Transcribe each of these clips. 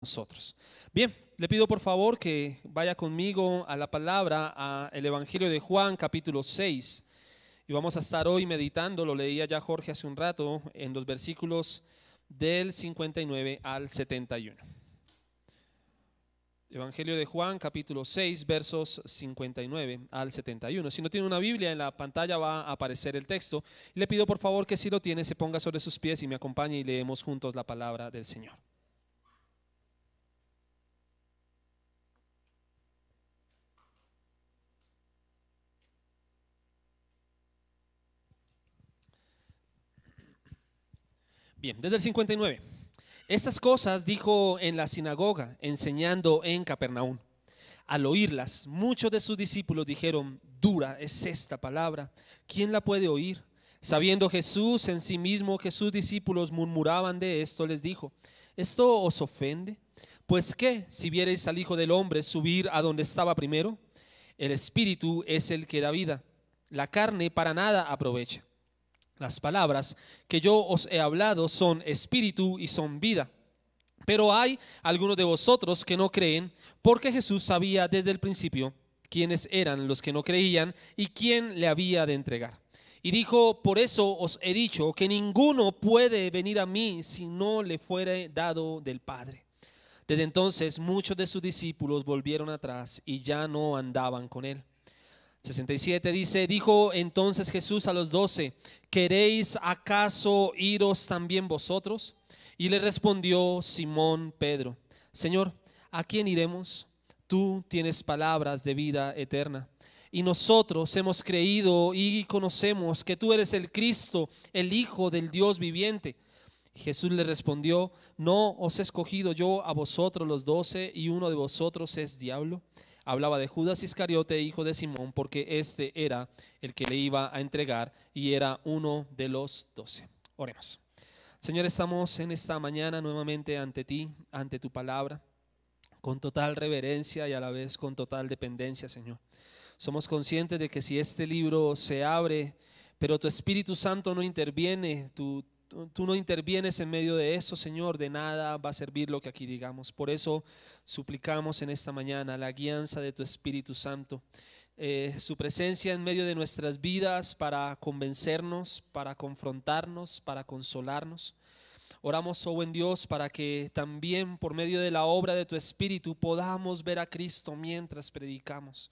nosotros. Bien, le pido por favor que vaya conmigo a la palabra, a el Evangelio de Juan, capítulo 6. Y vamos a estar hoy meditando, lo leía ya Jorge hace un rato, en los versículos del 59 al 71. Evangelio de Juan, capítulo 6, versos 59 al 71. Si no tiene una Biblia, en la pantalla va a aparecer el texto. Le pido por favor que si lo tiene, se ponga sobre sus pies y me acompañe y leemos juntos la palabra del Señor. Bien, desde el 59. Estas cosas dijo en la sinagoga, enseñando en Capernaum. Al oírlas, muchos de sus discípulos dijeron: dura es esta palabra, ¿quién la puede oír? Sabiendo Jesús en sí mismo que sus discípulos murmuraban de esto, les dijo: ¿esto os ofende? Pues qué, si viereis al Hijo del Hombre subir a donde estaba primero. El Espíritu es el que da vida, la carne para nada aprovecha. Las palabras que yo os he hablado son espíritu y son vida. Pero hay algunos de vosotros que no creen, porque Jesús sabía desde el principio quiénes eran los que no creían y quién le había de entregar. Y dijo: por eso os he dicho que ninguno puede venir a mí si no le fuere dado del Padre. Desde entonces muchos de sus discípulos volvieron atrás y ya no andaban con él. 67 dice: dijo entonces Jesús a los 12: ¿queréis acaso iros también vosotros? Y le respondió Simón Pedro: Señor, ¿a quién iremos? Tú tienes palabras de vida eterna, y nosotros hemos creído y conocemos que tú eres el Cristo, el Hijo del Dios viviente. Jesús le respondió: ¿no os he escogido yo a vosotros los 12 y uno de vosotros es diablo? Hablaba de Judas Iscariote, hijo de Simón, porque este era el que le iba a entregar y era uno de los 12. Oremos. Señor, estamos en esta mañana nuevamente ante ti, ante tu palabra, con total reverencia y a la vez con total dependencia, Señor. Somos conscientes de que si este libro se abre, pero tu Espíritu Santo no interviene, tú no intervienes en medio de eso, Señor, de nada va a servir lo que aquí digamos. Por eso suplicamos en esta mañana la guianza de tu Espíritu Santo, su presencia en medio de nuestras vidas para convencernos, para confrontarnos, para consolarnos. Oramos, oh buen Dios, para que también por medio de la obra de tu Espíritu podamos ver a Cristo mientras predicamos.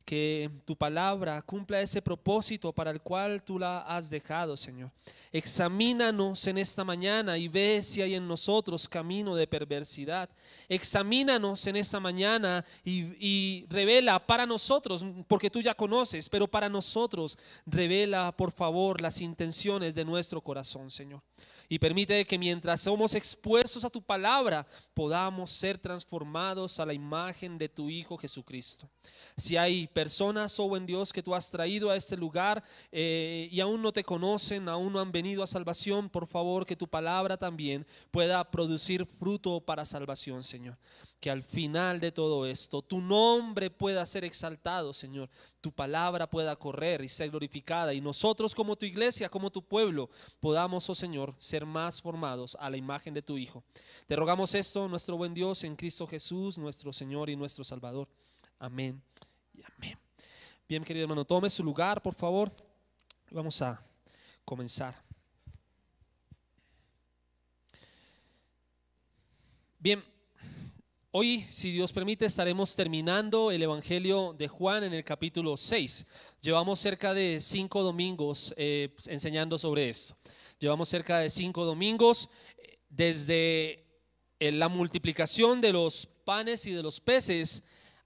Que tu palabra cumpla ese propósito para el cual tú la has dejado, Señor. Examínanos en esta mañana y ve si hay en nosotros camino de perversidad. Examínanos en esta mañana y revela para nosotros, porque tú ya conoces, pero para nosotros revela, por favor, las intenciones de nuestro corazón, Señor. Y permite que mientras somos expuestos a tu palabra podamos ser transformados a la imagen de tu Hijo Jesucristo. Si hay personas, oh buen Dios, que tú has traído a este lugar y aún no te conocen, aún no han venido a salvación, por favor que tu palabra también pueda producir fruto para salvación, Señor. Que al final de todo esto tu nombre pueda ser exaltado, Señor. Tu palabra pueda correr y ser glorificada, y nosotros como tu iglesia, como tu pueblo, podamos, oh Señor, ser más formados a la imagen de tu Hijo. Te rogamos esto, nuestro buen Dios, en Cristo Jesús, nuestro Señor y nuestro Salvador. Amén y amén. Bien, querido hermano, tome su lugar, por favor. Vamos a comenzar. Bien, hoy, si Dios permite, estaremos terminando el Evangelio de Juan en el capítulo 6. Llevamos cerca de 5 domingos enseñando sobre esto. Llevamos cerca de 5 domingos desde la multiplicación de los panes y de los peces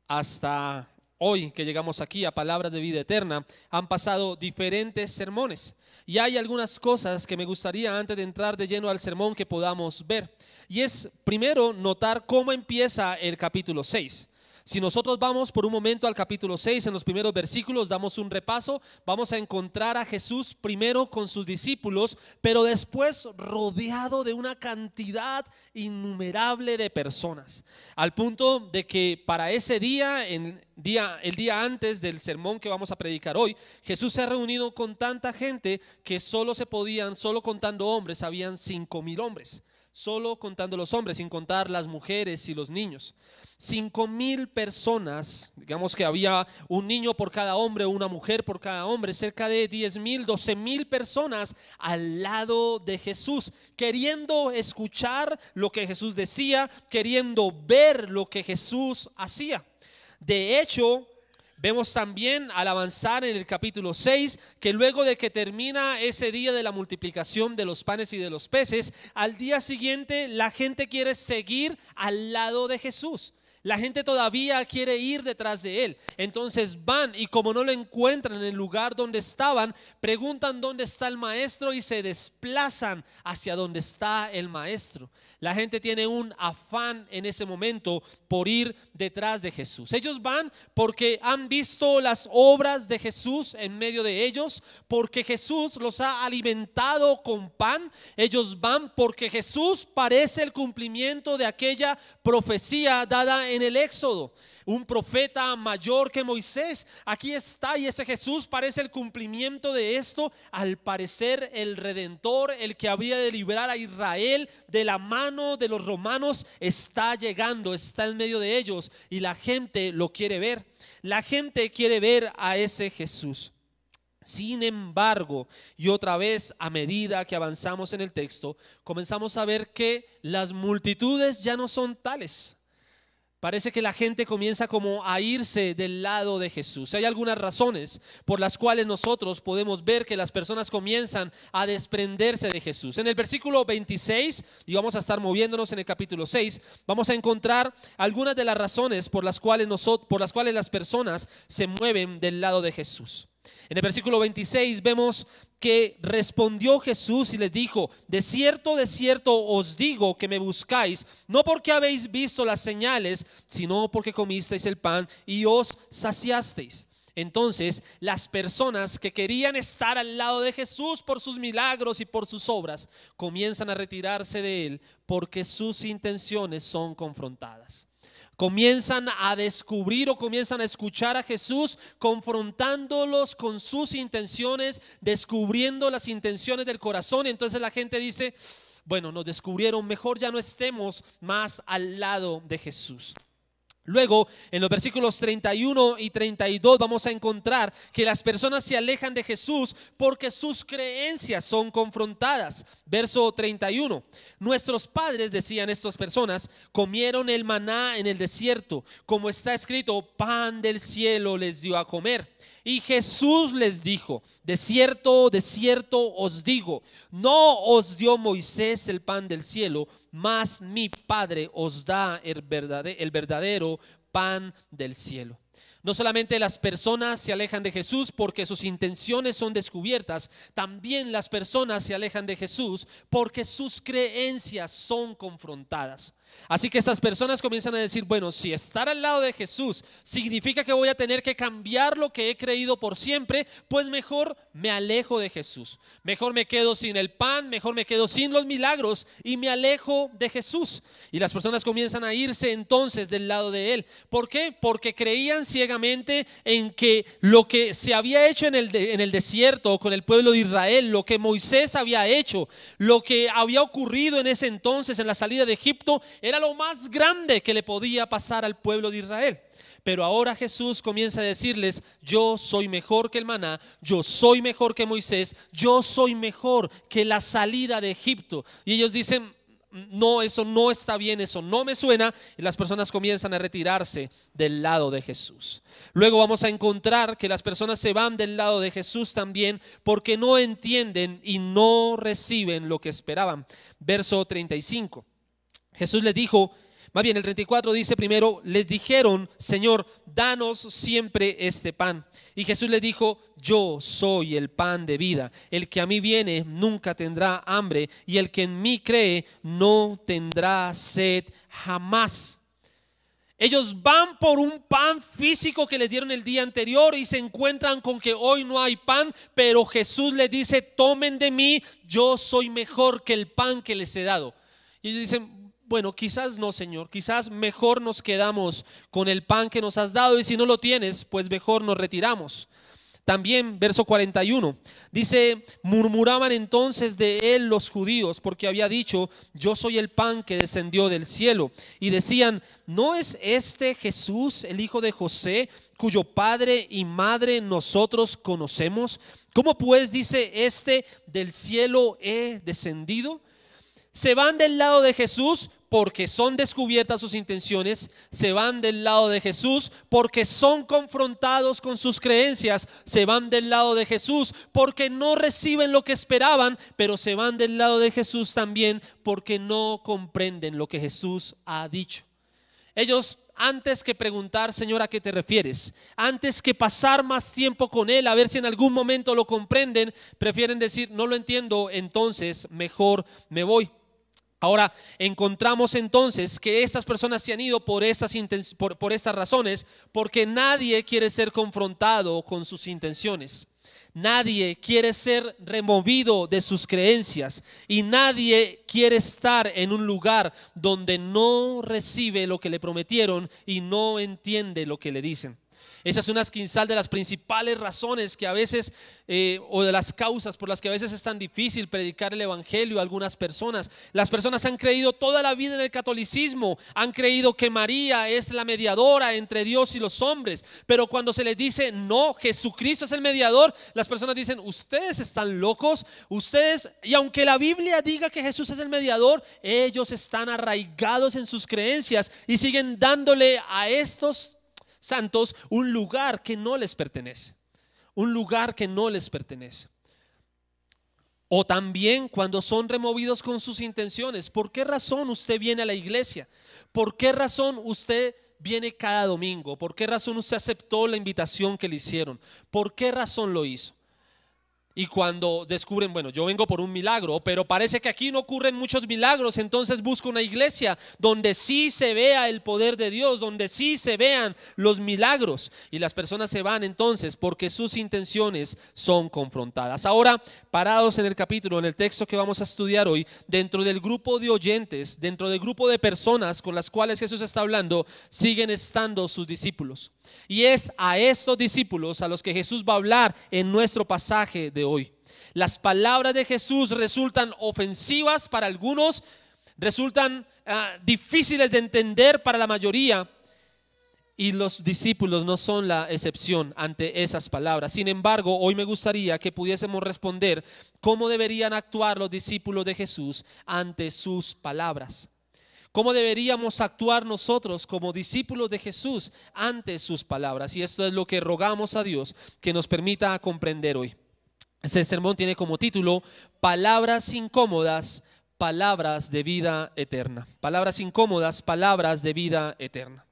hasta hoy que llegamos aquí a palabras de vida eterna. Han pasado diferentes sermones y hay algunas cosas que me gustaría, antes de entrar de lleno al sermón, que podamos ver. Y es primero notar cómo empieza el capítulo 6. Si nosotros vamos por un momento al capítulo 6, en los primeros versículos damos un repaso, vamos a encontrar a Jesús primero con sus discípulos, pero después rodeado de una cantidad innumerable de personas, al punto de que para ese día, el día antes del sermón que vamos a predicar hoy, Jesús se ha reunido con tanta gente que solo contando hombres, habían 5,000 hombres. solo contando los hombres, sin contar las mujeres y los niños. 5,000 personas, digamos que había un niño por cada hombre, una mujer por cada hombre, cerca de 10,000, 12,000 personas al lado de Jesús, queriendo escuchar lo que Jesús decía, queriendo ver lo que Jesús hacía. De hecho, vemos también al avanzar en el capítulo 6 que luego de que termina ese día de la multiplicación de los panes y de los peces, al día siguiente la gente quiere seguir al lado de Jesús. La gente todavía quiere ir detrás de él. Entonces van y como no lo encuentran en el lugar donde estaban, preguntan dónde está el maestro y se desplazan hacia donde está el maestro. La gente tiene un afán en ese momento por ir detrás de Jesús. Ellos van porque han visto las obras de Jesús en medio de ellos, porque Jesús los ha alimentado con pan. Ellos van porque Jesús parece el cumplimiento de aquella profecía dada en el Éxodo. Un profeta mayor que Moisés, aquí está, y ese Jesús parece el cumplimiento de esto. Al parecer el Redentor, el que había de librar a Israel de la mano de los romanos, está llegando, está en medio de ellos y la gente lo quiere ver. La gente quiere ver a ese Jesús. Sin embargo, y otra vez a medida que avanzamos en el texto, comenzamos a ver que las multitudes ya no son tales. Parece que la gente comienza como a irse del lado de Jesús. Hay algunas razones por las cuales nosotros podemos ver que las personas comienzan a desprenderse de Jesús. En el versículo 26, y vamos a estar moviéndonos en el capítulo 6, vamos a encontrar algunas de las razones por las cuales las personas se mueven del lado de Jesús. En el versículo 26 vemos que respondió Jesús y les dijo: de cierto os digo que me buscáis, no porque habéis visto las señales, sino porque comisteis el pan y os saciasteis. Entonces las personas que querían estar al lado de Jesús por sus milagros y por sus obras, comienzan a retirarse de él porque sus intenciones son confrontadas. Comienzan a descubrir o comienzan a escuchar a Jesús confrontándolos con sus intenciones, descubriendo las intenciones del corazón. Entonces la gente dice: bueno, nos descubrieron, mejor ya no estemos más al lado de Jesús. Luego, en los versículos 31 y 32 vamos a encontrar que las personas se alejan de Jesús porque sus creencias son confrontadas. Verso 31: nuestros padres, decían estas personas, comieron el maná en el desierto, como está escrito, pan del cielo les dio a comer. Y Jesús les dijo: de cierto os digo, no os dio Moisés el pan del cielo, mas mi Padre os da el verdadero pan del cielo. No solamente las personas se alejan de Jesús porque sus intenciones son descubiertas, también las personas se alejan de Jesús porque sus creencias son confrontadas. Así que estas personas comienzan a decir: bueno, si estar al lado de Jesús significa que voy a tener que cambiar lo que he creído por siempre, pues mejor me alejo de Jesús. Mejor me quedo sin el pan, mejor me quedo sin los milagros y me alejo de Jesús. Y las personas comienzan a irse entonces del lado de él. ¿Por qué? Porque creían ciegamente en que lo que se había hecho en el desierto con el pueblo de Israel, lo que Moisés había hecho, lo que había ocurrido en ese entonces en la salida de Egipto, era lo más grande que le podía pasar al pueblo de Israel. Pero ahora Jesús comienza a decirles: yo soy mejor que el maná, yo soy mejor que Moisés, yo soy mejor que la salida de Egipto. Y ellos dicen: no, eso no está bien, eso no me suena. Y las personas comienzan a retirarse del lado de Jesús. Luego vamos a encontrar que las personas se van del lado de Jesús también porque no entienden y no reciben lo que esperaban. Verso 35. Jesús les dijo, más bien el 34 dice primero: les dijeron: Señor, danos siempre este pan. Y Jesús les dijo: yo soy el pan de vida. El que a mí viene nunca tendrá hambre, y el que en mí cree no tendrá sed jamás. Ellos van por un pan físico que les dieron el día anterior y se encuentran con que hoy no hay pan, pero Jesús les dice: tomen de mí, yo soy mejor que el pan que les he dado. Y ellos dicen: bueno, quizás no, Señor, quizás mejor nos quedamos con el pan que nos has dado, y si no lo tienes, pues mejor nos retiramos. También verso 41 dice: murmuraban entonces de él los judíos, porque había dicho: yo soy el pan que descendió del cielo. Y decían: ¿no es este Jesús, el hijo de José, cuyo padre y madre nosotros conocemos? ¿Cómo pues dice este: del cielo he descendido? Se van del lado de Jesús porque son descubiertas sus intenciones, se van del lado de Jesús porque son confrontados con sus creencias, se van del lado de Jesús porque no reciben lo que esperaban, pero se van del lado de Jesús también porque no comprenden lo que Jesús ha dicho. Ellos, antes que preguntar: Señor, ¿a qué te refieres?, antes que pasar más tiempo con Él a ver si en algún momento lo comprenden, prefieren decir: no lo entiendo, entonces mejor me voy. Ahora encontramos entonces que estas personas se han ido por estas razones, porque nadie quiere ser confrontado con sus intenciones. Nadie quiere ser removido de sus creencias y nadie quiere estar en un lugar donde no recibe lo que le prometieron y no entiende lo que le dicen. Esa es una quizás de las principales razones que a veces, o de las causas por las que a veces es tan difícil predicar el evangelio a algunas personas. Las personas han creído toda la vida en el catolicismo, han creído que María es la mediadora entre Dios y los hombres, pero cuando se les dice: no, Jesucristo es el mediador, las personas dicen: ustedes están locos, ustedes, y aunque la Biblia diga que Jesús es el mediador, ellos están arraigados en sus creencias y siguen dándole a estos santos un lugar que no les pertenece, un lugar que no les pertenece. O también cuando son removidos con sus intenciones. ¿Por qué razón usted viene a la iglesia? ¿Por qué razón usted viene cada domingo? ¿Por qué razón usted aceptó la invitación que le hicieron? ¿Por qué razón lo hizo? Y cuando descubren: bueno, yo vengo por un milagro, pero parece que aquí no ocurren muchos milagros, entonces busco una iglesia donde sí se vea el poder de Dios, donde sí se vean los milagros. Y las personas se van entonces porque sus intenciones son confrontadas. Ahora, parados en el capítulo, en el texto que vamos a estudiar hoy, dentro del grupo de oyentes, dentro del grupo de personas con las cuales Jesús está hablando, siguen estando sus discípulos. Y es a estos discípulos a los que Jesús va a hablar en nuestro pasaje de hoy. Las palabras de Jesús resultan ofensivas para algunos, resultan difíciles de entender para la mayoría, y los discípulos no son la excepción ante esas palabras. Sin embargo, hoy me gustaría que pudiésemos responder cómo deberían actuar los discípulos de Jesús ante sus palabras. ¿Cómo deberíamos actuar nosotros como discípulos de Jesús ante sus palabras? Y esto es lo que rogamos a Dios que nos permita comprender hoy. Este sermón tiene como título: palabras incómodas, palabras de vida eterna. Palabras incómodas, palabras de vida eterna.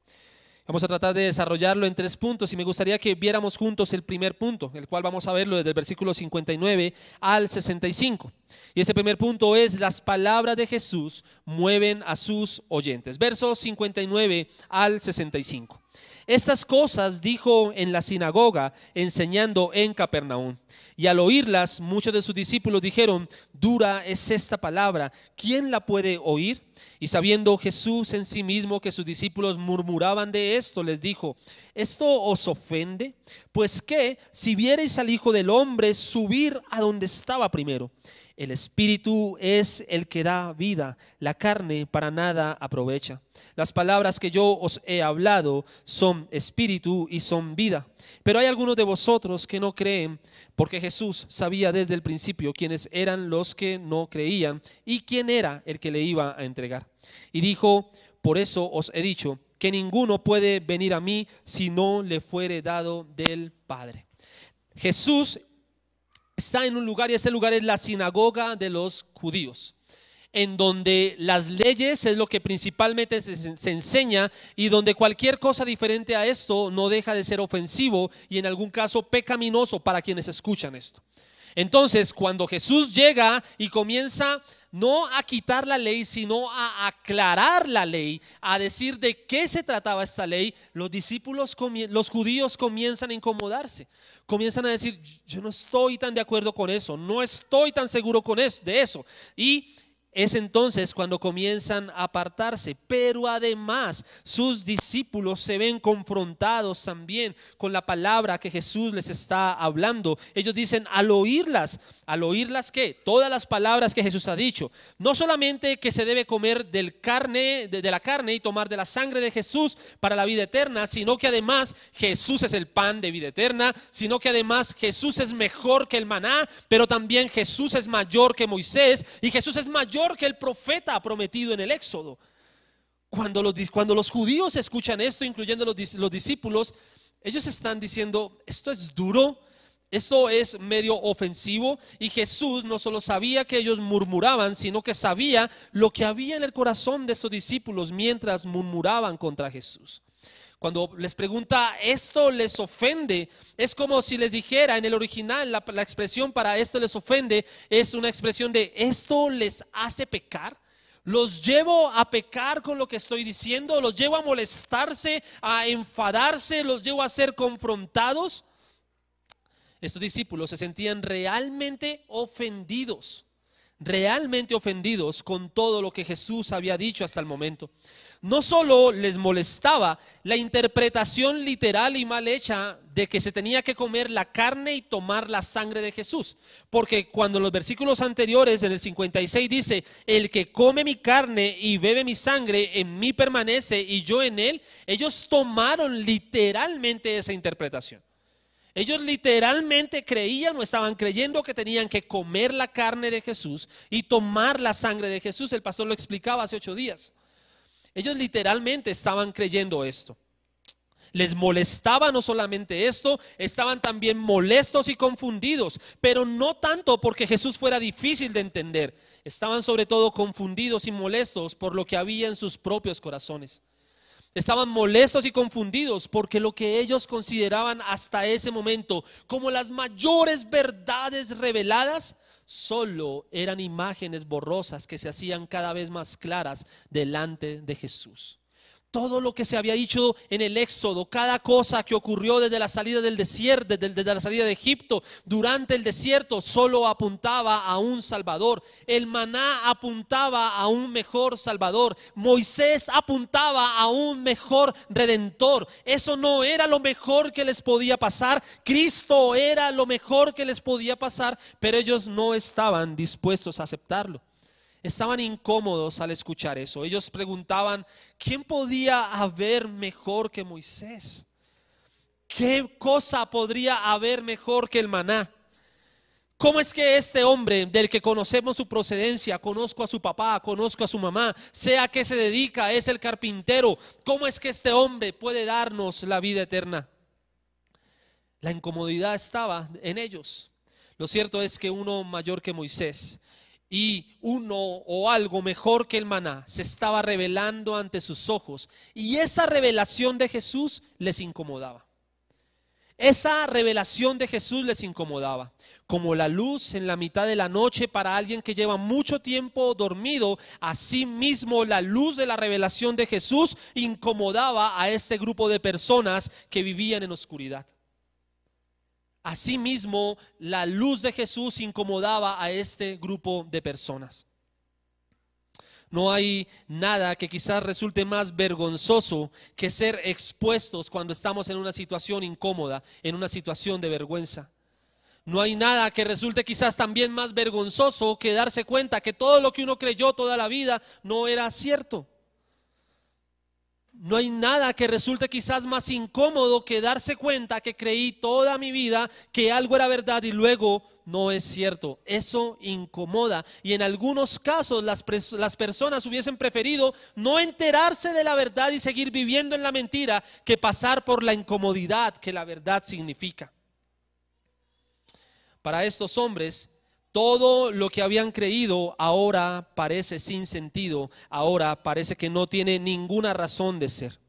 Vamos a tratar de desarrollarlo en 3 puntos y me gustaría que viéramos juntos el primer punto, el cual vamos a verlo desde el versículo 59 al 65. Y ese primer punto es: las palabras de Jesús mueven a sus oyentes. Versos 59 al 65. Estas cosas dijo en la sinagoga, enseñando en Capernaum. Y al oírlas, muchos de sus discípulos dijeron: dura es esta palabra, ¿quién la puede oír? Y sabiendo Jesús en sí mismo que sus discípulos murmuraban de esto, les dijo: ¿esto os ofende? Pues qué, si viereis al Hijo del Hombre subir a donde estaba primero. El espíritu es el que da vida, la carne para nada aprovecha. Las palabras que yo os he hablado son espíritu y son vida. Pero hay algunos de vosotros que no creen, porque Jesús sabía desde el principio quiénes eran los que no creían y quién era el que le iba a entregar. Y dijo: por eso os he dicho que ninguno puede venir a mí si no le fuere dado del Padre. Jesús está en un lugar, y ese lugar es la sinagoga de los judíos, en donde las leyes es lo que principalmente se enseña, y donde cualquier cosa diferente a esto no deja de ser ofensivo y en algún caso pecaminoso para quienes escuchan esto. Entonces, cuando Jesús llega y comienza no a quitar la ley, sino a aclarar la ley, a decir de qué se trataba esta ley, los discípulos, los judíos comienzan a incomodarse, comienzan a decir: yo no estoy tan de acuerdo con eso, no estoy tan seguro de eso. Y Es entonces cuando comienzan a apartarse, pero además sus discípulos se ven confrontados también con la palabra que Jesús les está hablando. Ellos dicen al oírlas ¿qué? Todas las palabras que Jesús ha dicho. No solamente que se debe comer de la carne y tomar de la sangre de Jesús para la vida eterna, sino que además Jesús es el pan de vida eterna, sino que además Jesús es mejor que el maná, pero también Jesús es mayor que Moisés y Jesús es mayor que el profeta prometido en el Éxodo. Cuando los judíos escuchan esto, incluyendo los discípulos, ellos están diciendo, esto es duro, esto es medio ofensivo. Y Jesús no solo sabía que ellos murmuraban, sino que sabía lo que había en el corazón de esos discípulos mientras murmuraban contra Jesús. Cuando les pregunta, ¿esto les ofende? Es como si les dijera en el original, la expresión para esto les ofende es una expresión de ¿esto les hace pecar? ¿Los llevo a pecar con lo que estoy diciendo? ¿Los llevo a molestarse, a enfadarse? ¿Los llevo a ser confrontados? Estos discípulos se sentían realmente ofendidos con todo lo que Jesús había dicho hasta el momento. No solo les molestaba la interpretación literal y mal hecha de que se tenía que comer la carne y tomar la sangre de Jesús, porque cuando en los versículos anteriores en el 56 dice, el que come mi carne y bebe mi sangre en mí permanece y yo en él, ellos tomaron literalmente esa interpretación. Ellos literalmente creían o estaban creyendo que tenían que comer la carne de Jesús y tomar la sangre de Jesús. El pastor lo explicaba hace 8 días. Ellos literalmente estaban creyendo esto. Les molestaba no solamente esto, estaban también molestos y confundidos, pero no tanto porque Jesús fuera difícil de entender. Estaban sobre todo confundidos y molestos por lo que había en sus propios corazones. Estaban molestos y confundidos porque lo que ellos consideraban hasta ese momento como las mayores verdades reveladas solo eran imágenes borrosas que se hacían cada vez más claras delante de Jesús. Todo lo que se había dicho en el Éxodo, cada cosa que ocurrió desde la salida del desierto, desde la salida de Egipto, durante el desierto, solo apuntaba a un Salvador. El maná apuntaba a un mejor Salvador. Moisés apuntaba a un mejor Redentor. Eso no era lo mejor que les podía pasar. Cristo era lo mejor que les podía pasar, pero ellos no estaban dispuestos a aceptarlo. Estaban incómodos al escuchar eso. Ellos preguntaban, ¿quién podía haber mejor que Moisés? ¿Qué cosa podría haber mejor que el maná? ¿Cómo es que este hombre del que conocemos su procedencia, conozco a su papá, conozco a su mamá, sé a qué se dedica, es el carpintero, cómo es que este hombre puede darnos la vida eterna? La incomodidad estaba en ellos. Lo cierto es que uno mayor que Moisés y uno o algo mejor que el maná se estaba revelando ante sus ojos, y esa revelación de Jesús les incomodaba. Esa revelación de Jesús les incomodaba. Como la luz en la mitad de la noche para alguien que lleva mucho tiempo dormido, así mismo la luz de la revelación de Jesús incomodaba a este grupo de personas que vivían en oscuridad. Asimismo, la luz de Jesús incomodaba a este grupo de personas. No hay nada que quizás resulte más vergonzoso que ser expuestos cuando estamos en una situación incómoda, en una situación de vergüenza. No hay nada que resulte quizás también más vergonzoso que darse cuenta que todo lo que uno creyó toda la vida no era cierto. No hay nada que resulte quizás más incómodo que darse cuenta que creí toda mi vida que algo era verdad y luego no es cierto. Eso incomoda, y en algunos casos las personas hubiesen preferido no enterarse de la verdad y seguir viviendo en la mentira que pasar por la incomodidad que la verdad significa. Para estos hombres, todo lo que habían creído ahora parece sin sentido, ahora parece que no tiene ninguna razón de ser.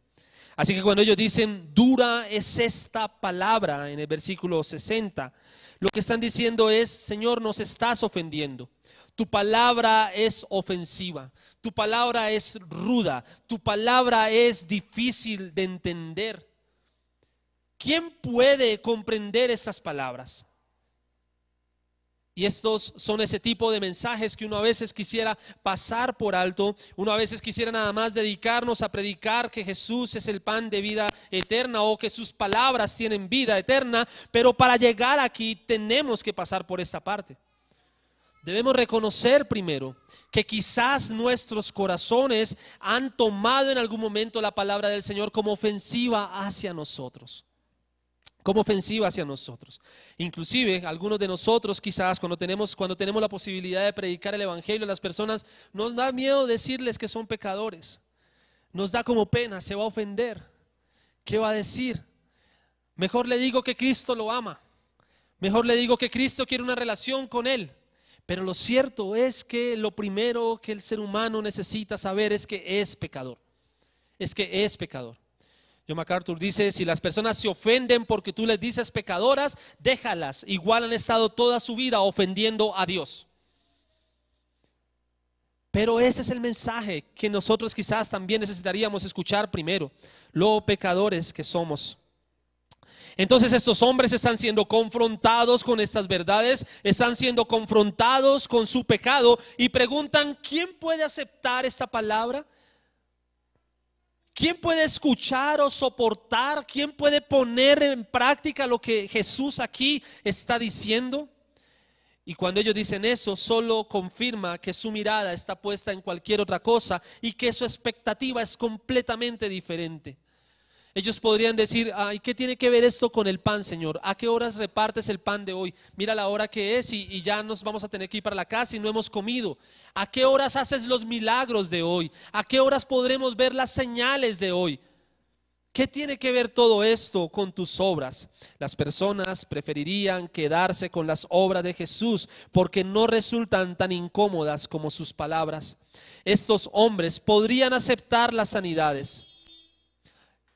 Así que cuando ellos dicen, dura es esta palabra en el versículo 60, lo que están diciendo es, Señor, nos estás ofendiendo. Tu palabra es ofensiva, tu palabra es ruda, tu palabra es difícil de entender. ¿Quién puede comprender esas palabras? Y estos son ese tipo de mensajes que uno a veces quisiera pasar por alto. Uno a veces quisiera nada más dedicarnos a predicar que Jesús es el pan de vida eterna o que sus palabras tienen vida eterna. Pero para llegar aquí tenemos que pasar por esta parte. Debemos reconocer primero que quizás nuestros corazones han tomado en algún momento la palabra del Señor como ofensiva hacia nosotros. Como ofensiva hacia nosotros. Inclusive algunos de nosotros quizás cuando tenemos la posibilidad de predicar el evangelio a las personas, nos da miedo decirles que son pecadores. Nos da como pena, se va a ofender. ¿Qué va a decir? Mejor le digo que Cristo lo ama. Mejor le digo que Cristo quiere una relación con él. Pero lo cierto es que lo primero que el ser humano necesita saber es que es pecador. Es que es pecador. John MacArthur dice, si las personas se ofenden porque tú les dices pecadoras, déjalas. Igual han estado toda su vida ofendiendo a Dios. Pero ese es el mensaje que nosotros quizás también necesitaríamos escuchar primero. Lo pecadores que somos. Entonces estos hombres están siendo confrontados con estas verdades, están siendo confrontados con su pecado y preguntan, ¿quién puede aceptar esta palabra? ¿Quién puede escuchar o soportar? ¿Quién puede poner en práctica lo que Jesús aquí está diciendo? Y cuando ellos dicen eso, solo confirma que su mirada está puesta en cualquier otra cosa y que su expectativa es completamente diferente. Ellos podrían decir, ay, ¿qué tiene que ver esto con el pan, Señor? ¿A qué horas repartes el pan de hoy? Mira la hora que es y ya nos vamos a tener que ir para la casa y no hemos comido. ¿A qué horas haces los milagros de hoy? ¿A qué horas podremos ver las señales de hoy? ¿Qué tiene que ver todo esto con tus obras? Las personas preferirían quedarse con las obras de Jesús porque no resultan tan incómodas como sus palabras. Estos hombres podrían aceptar las sanidades.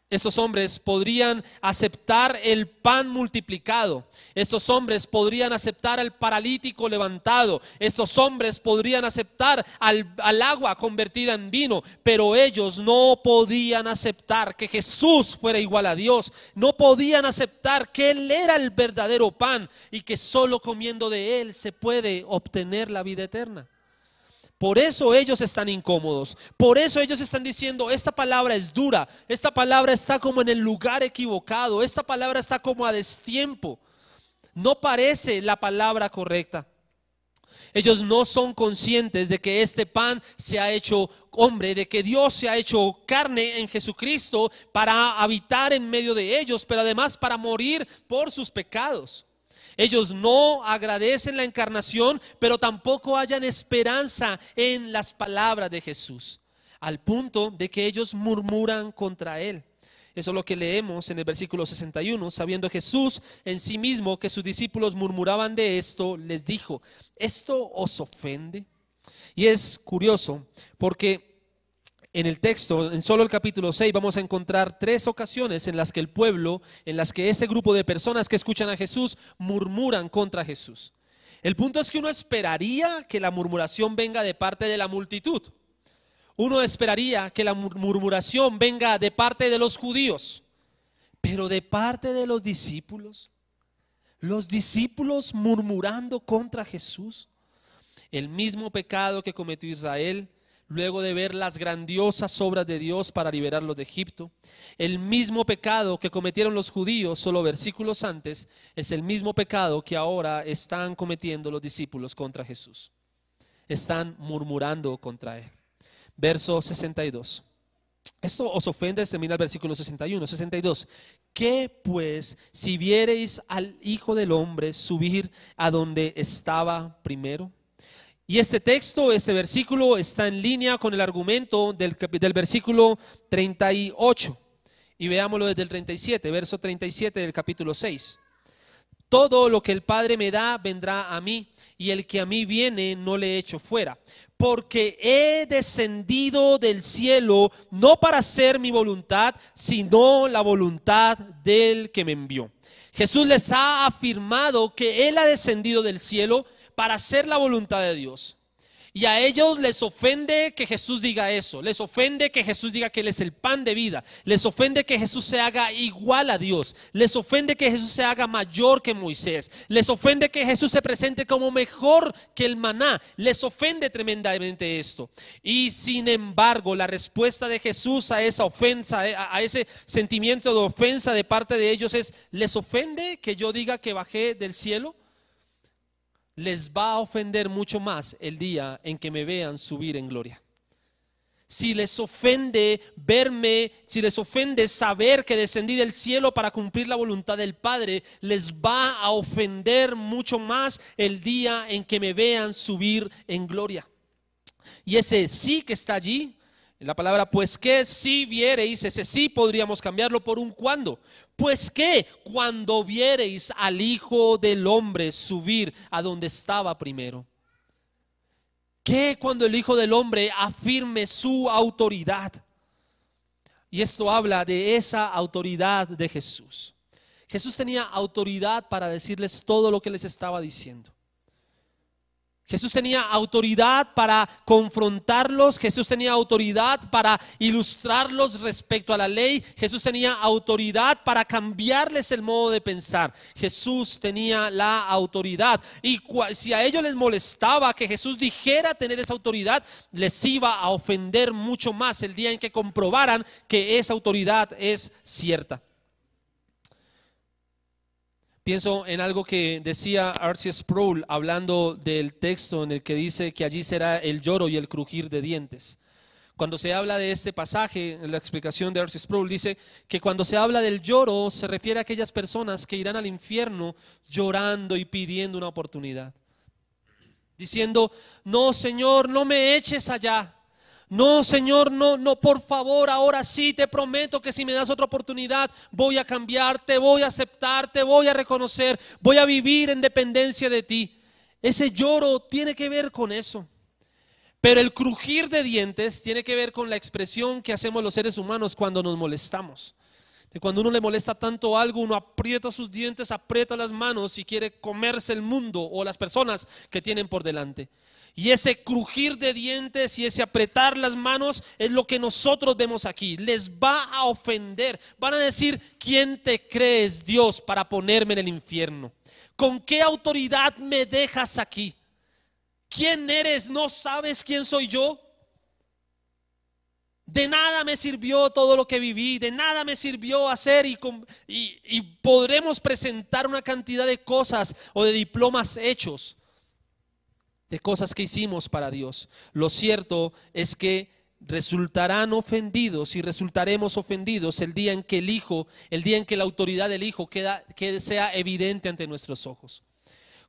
Estos hombres podrían aceptar el pan multiplicado. Estos hombres podrían aceptar al paralítico levantado. Estos hombres podrían aceptar al agua convertida en vino. Pero ellos no podían aceptar que Jesús fuera igual a Dios. No podían aceptar que Él era el verdadero pan y que solo comiendo de Él se puede obtener la vida eterna. Por eso ellos están incómodos, por eso ellos están diciendo, esta palabra es dura, esta palabra está como en el lugar equivocado, esta palabra está como a destiempo, no parece la palabra correcta. Ellos no son conscientes de que este pan se ha hecho hombre, de que Dios se ha hecho carne en Jesucristo para habitar en medio de ellos, pero además para morir por sus pecados. Ellos no agradecen la encarnación, pero tampoco hallan esperanza en las palabras de Jesús, al punto de que ellos murmuran contra Él. Eso es lo que leemos en el versículo 61. Sabiendo Jesús en sí mismo que sus discípulos murmuraban de esto, les dijo, ¿esto os ofende? Y es curioso porque en el texto, en solo el capítulo 6, vamos a encontrar 3 ocasiones en las que el pueblo, en las que ese grupo de personas que escuchan a Jesús murmuran contra Jesús. El punto es que uno esperaría que la murmuración venga de parte de la multitud. Uno esperaría que la murmuración venga de parte de los judíos, pero de parte de los discípulos murmurando contra Jesús. El mismo pecado que cometió Israel luego de ver las grandiosas obras de Dios para liberarlos de Egipto, el mismo pecado que cometieron los judíos solo versículos antes, es el mismo pecado que ahora están cometiendo los discípulos contra Jesús. Están murmurando contra Él. Verso 62. Esto os ofende, se mira el versículo 61, 62. ¿Qué pues si viereis al Hijo del Hombre subir a donde estaba primero? Y este texto, este versículo está en línea con el argumento del versículo 38. Y veámoslo desde el 37, verso 37 del capítulo 6. Todo lo que el Padre me da vendrá a mí, y el que a mí viene no le echo fuera. Porque he descendido del cielo no para hacer mi voluntad, sino la voluntad del que me envió. Jesús les ha afirmado que Él ha descendido del cielo para hacer la voluntad de Dios. Y a ellos les ofende que Jesús diga eso, les ofende que Jesús diga que Él es el pan de vida, les ofende que Jesús se haga igual a Dios, les ofende que Jesús se haga mayor que Moisés, les ofende que Jesús se presente como mejor que el maná, les ofende tremendamente esto. Y sin embargo, la respuesta de Jesús a esa ofensa, a ese sentimiento de ofensa de parte de ellos es: ¿les ofende que yo diga que bajé del cielo? Les va a ofender mucho más el día en que me vean subir en gloria. Si les ofende verme, si les ofende saber que descendí del cielo para cumplir la voluntad del Padre, les va a ofender mucho más el día en que me vean subir en gloria. Y ese sí que está allí, la palabra pues que, si viereis, ese sí podríamos cambiarlo por un cuándo. Pues que cuando viereis al Hijo del Hombre subir a donde estaba primero. Que cuando el Hijo del Hombre afirme su autoridad. Y esto habla de esa autoridad de Jesús. Jesús tenía autoridad para decirles todo lo que les estaba diciendo. Jesús tenía autoridad para confrontarlos, Jesús tenía autoridad para ilustrarlos respecto a la ley, Jesús tenía autoridad para cambiarles el modo de pensar. Jesús tenía la autoridad, y si a ellos les molestaba que Jesús dijera tener esa autoridad, les iba a ofender mucho más el día en que comprobaran que esa autoridad es cierta. Pienso en algo que decía R.C. Sproul hablando del texto en el que dice que allí será el lloro y el crujir de dientes. Cuando se habla de este pasaje, en la explicación de R.C. Sproul dice que cuando se habla del lloro se refiere a aquellas personas que irán al infierno llorando y pidiendo una oportunidad. Diciendo: no, Señor, no me eches allá. No, Señor, no, por favor, ahora sí te prometo que si me das otra oportunidad voy a cambiar, te voy a aceptar, te voy a reconocer, voy a vivir en dependencia de ti. Ese lloro tiene que ver con eso. Pero el crujir de dientes tiene que ver con la expresión que hacemos los seres humanos cuando nos molestamos. De cuando uno le molesta tanto algo, uno aprieta sus dientes, aprieta las manos y quiere comerse el mundo o las personas que tienen por delante. Y ese crujir de dientes y ese apretar las manos es lo que nosotros vemos aquí. Les va a ofender. Van a decir: ¿quién te crees, Dios, para ponerme en el infierno? ¿Con qué autoridad me dejas aquí? ¿Quién eres? ¿No sabes quién soy yo? De nada me sirvió todo lo que viví, de nada me sirvió hacer y podremos presentar una cantidad de cosas o de diplomas hechos, de cosas que hicimos para Dios. Lo cierto es que resultarán ofendidos y resultaremos ofendidos el día en que el Hijo, el día en que la autoridad del Hijo que sea evidente ante nuestros ojos.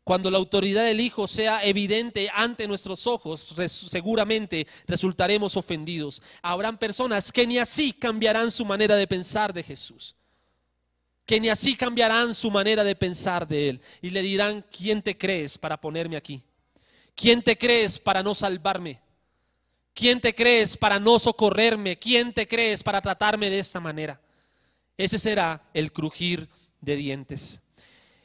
Cuando la autoridad del Hijo sea evidente ante nuestros ojos, seguramente resultaremos ofendidos. Habrán personas que ni así cambiarán su manera de pensar de Jesús, que ni así cambiarán su manera de pensar de Él, y le dirán: ¿quién te crees para ponerme aquí? ¿Quién te crees para no salvarme? ¿Quién te crees para no socorrerme? ¿Quién te crees para tratarme de esta manera? Ese será el crujir de dientes.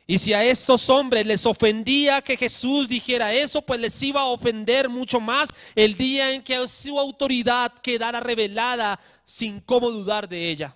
Y si a estos hombres les ofendía que Jesús dijera eso, pues les iba a ofender mucho más el día en que su autoridad quedara revelada sin cómo dudar de ella.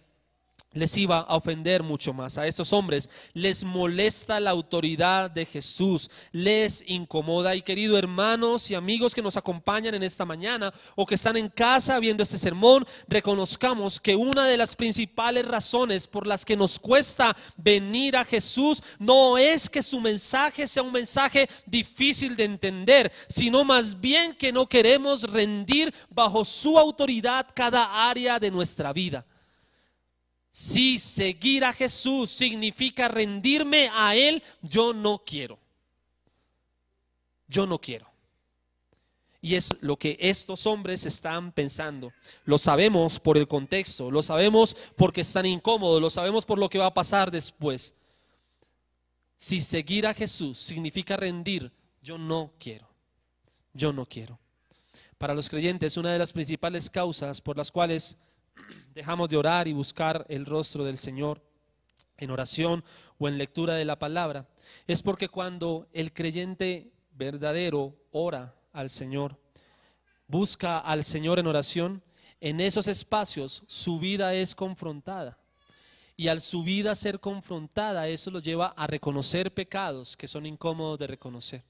Les iba a ofender mucho más. A estos hombres les molesta la autoridad de Jesús, les incomoda. Y queridos hermanos y amigos que nos acompañan en esta mañana o que están en casa viendo este sermón, reconozcamos que una de las principales razones por las que nos cuesta venir a Jesús no es que su mensaje sea un mensaje difícil de entender, sino más bien que no queremos rendir bajo su autoridad cada área de nuestra vida. Si seguir a Jesús significa rendirme a Él, yo no quiero. Yo no quiero. Y es lo que estos hombres están pensando. Lo sabemos por el contexto, lo sabemos porque están incómodos, lo sabemos por lo que va a pasar después. Si seguir a Jesús significa rendir, yo no quiero. Yo no quiero. Para los creyentes, una de las principales causas por las cuales dejamos de orar y buscar el rostro del Señor en oración o en lectura de la palabra es porque cuando el creyente verdadero ora al Señor, busca al Señor en oración, en esos espacios su vida es confrontada. Y al su vida ser confrontada, eso lo lleva a reconocer pecados que son incómodos de reconocer,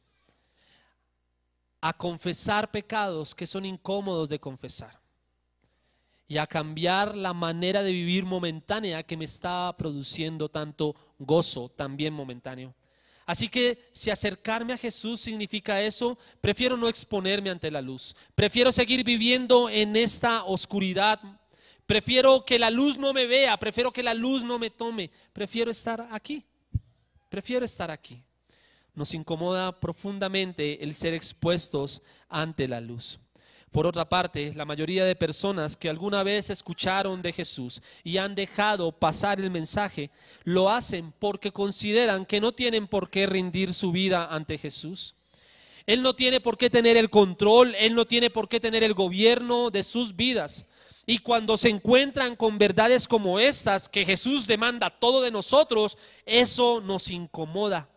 a confesar pecados que son incómodos de confesar, y a cambiar la manera de vivir momentánea que me está produciendo tanto gozo, también momentáneo. Así que si acercarme a Jesús significa eso, prefiero no exponerme ante la luz, prefiero seguir viviendo en esta oscuridad, prefiero que la luz no me vea, prefiero que la luz no me tome, prefiero estar aquí, prefiero estar aquí. Nos incomoda profundamente el ser expuestos ante la luz. Por otra parte, la mayoría de personas que alguna vez escucharon de Jesús y han dejado pasar el mensaje, lo hacen porque consideran que no tienen por qué rendir su vida ante Jesús. Él no tiene por qué tener el control, Él no tiene por qué tener el gobierno de sus vidas. Y cuando se encuentran con verdades como estas, que Jesús demanda todo de nosotros, eso nos incomoda.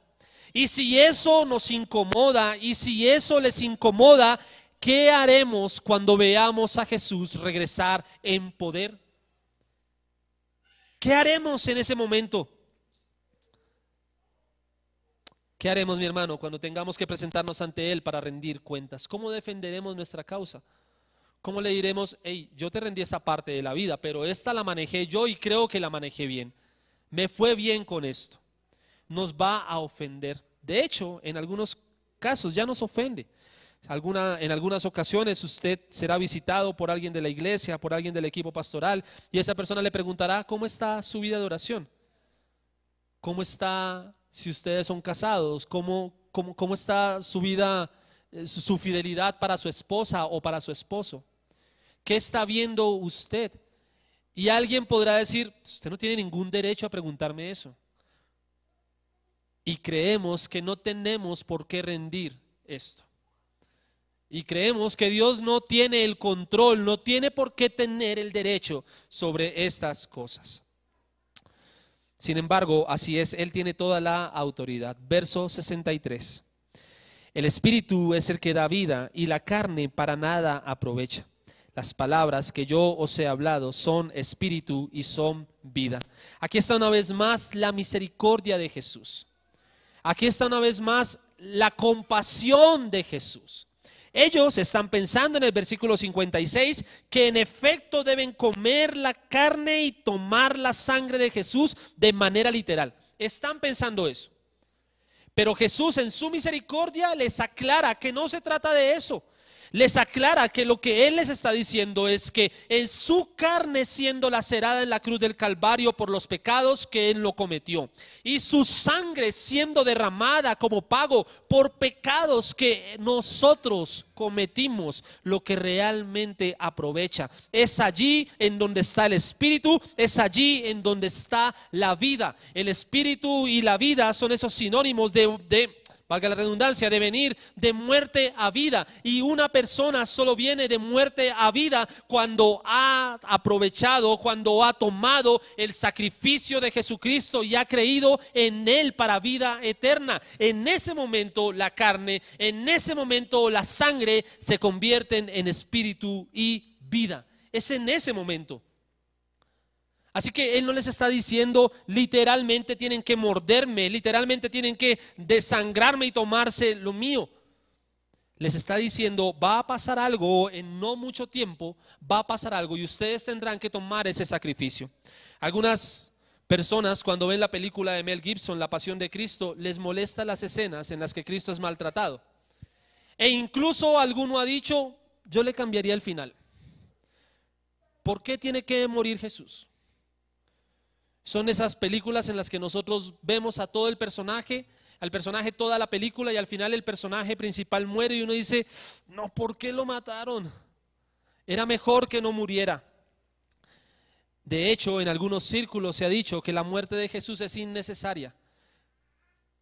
Y si eso nos incomoda, y si eso les incomoda, ¿qué haremos cuando veamos a Jesús regresar en poder? ¿Qué haremos en ese momento? ¿Qué haremos, mi hermano, cuando tengamos que presentarnos ante Él para rendir cuentas? ¿Cómo defenderemos nuestra causa? ¿Cómo le diremos, hey, yo te rendí esa parte de la vida, pero esta la manejé yo y creo que la manejé bien? Me fue bien con esto. Nos va a ofender. De hecho, en algunos casos ya nos ofende. En algunas ocasiones usted será visitado por alguien de la iglesia, por alguien del equipo pastoral, y esa persona le preguntará, ¿cómo está su vida de oración? ¿Cómo está, si ustedes son casados, cómo está su vida, su fidelidad para su esposa o para su esposo? ¿Qué está viendo usted? Y alguien podrá decir, usted no tiene ningún derecho a preguntarme eso. Y creemos que no tenemos por qué rendir esto. Y creemos que Dios no tiene el control, no tiene por qué tener el derecho sobre estas cosas. Sin embargo, así es, Él tiene toda la autoridad. Verso 63. El Espíritu es el que da vida y la carne para nada aprovecha. Las palabras que yo os he hablado son espíritu y son vida. Aquí está una vez más la misericordia de Jesús. Aquí está una vez más la compasión de Jesús. Ellos están pensando en el versículo 56 que en efecto deben comer la carne y tomar la sangre de Jesús de manera literal. Están pensando eso. Pero Jesús en su misericordia les aclara que no se trata de eso. Les aclara que lo que Él les está diciendo es que en su carne siendo lacerada en la cruz del Calvario por los pecados que Él no cometió, y su sangre siendo derramada como pago por pecados que nosotros cometimos, lo que realmente aprovecha. Es allí en donde está el Espíritu, es allí en donde está la vida. El Espíritu y la vida son esos sinónimos valga la redundancia, de venir de muerte a vida. Y una persona solo viene de muerte a vida cuando ha aprovechado, cuando ha tomado el sacrificio de Jesucristo y ha creído en Él para vida eterna. En ese momento la carne, en ese momento la sangre se convierten en espíritu y vida. Es en ese momento. Así que Él no les está diciendo literalmente tienen que morderme, literalmente tienen que desangrarme y tomarse lo mío. Les está diciendo va a pasar algo en no mucho tiempo, va a pasar algo y ustedes tendrán que tomar ese sacrificio. Algunas personas cuando ven la película de Mel Gibson, La Pasión de Cristo, les molesta las escenas en las que Cristo es maltratado. E incluso alguno ha dicho, yo le cambiaría el final. ¿Por qué tiene que morir Jesús? Son esas películas en las que nosotros vemos a todo el personaje, al personaje toda la película y al final el personaje principal muere y uno dice, no, ¿por qué lo mataron? Era mejor que no muriera. De hecho, en algunos círculos se ha dicho que la muerte de Jesús es innecesaria,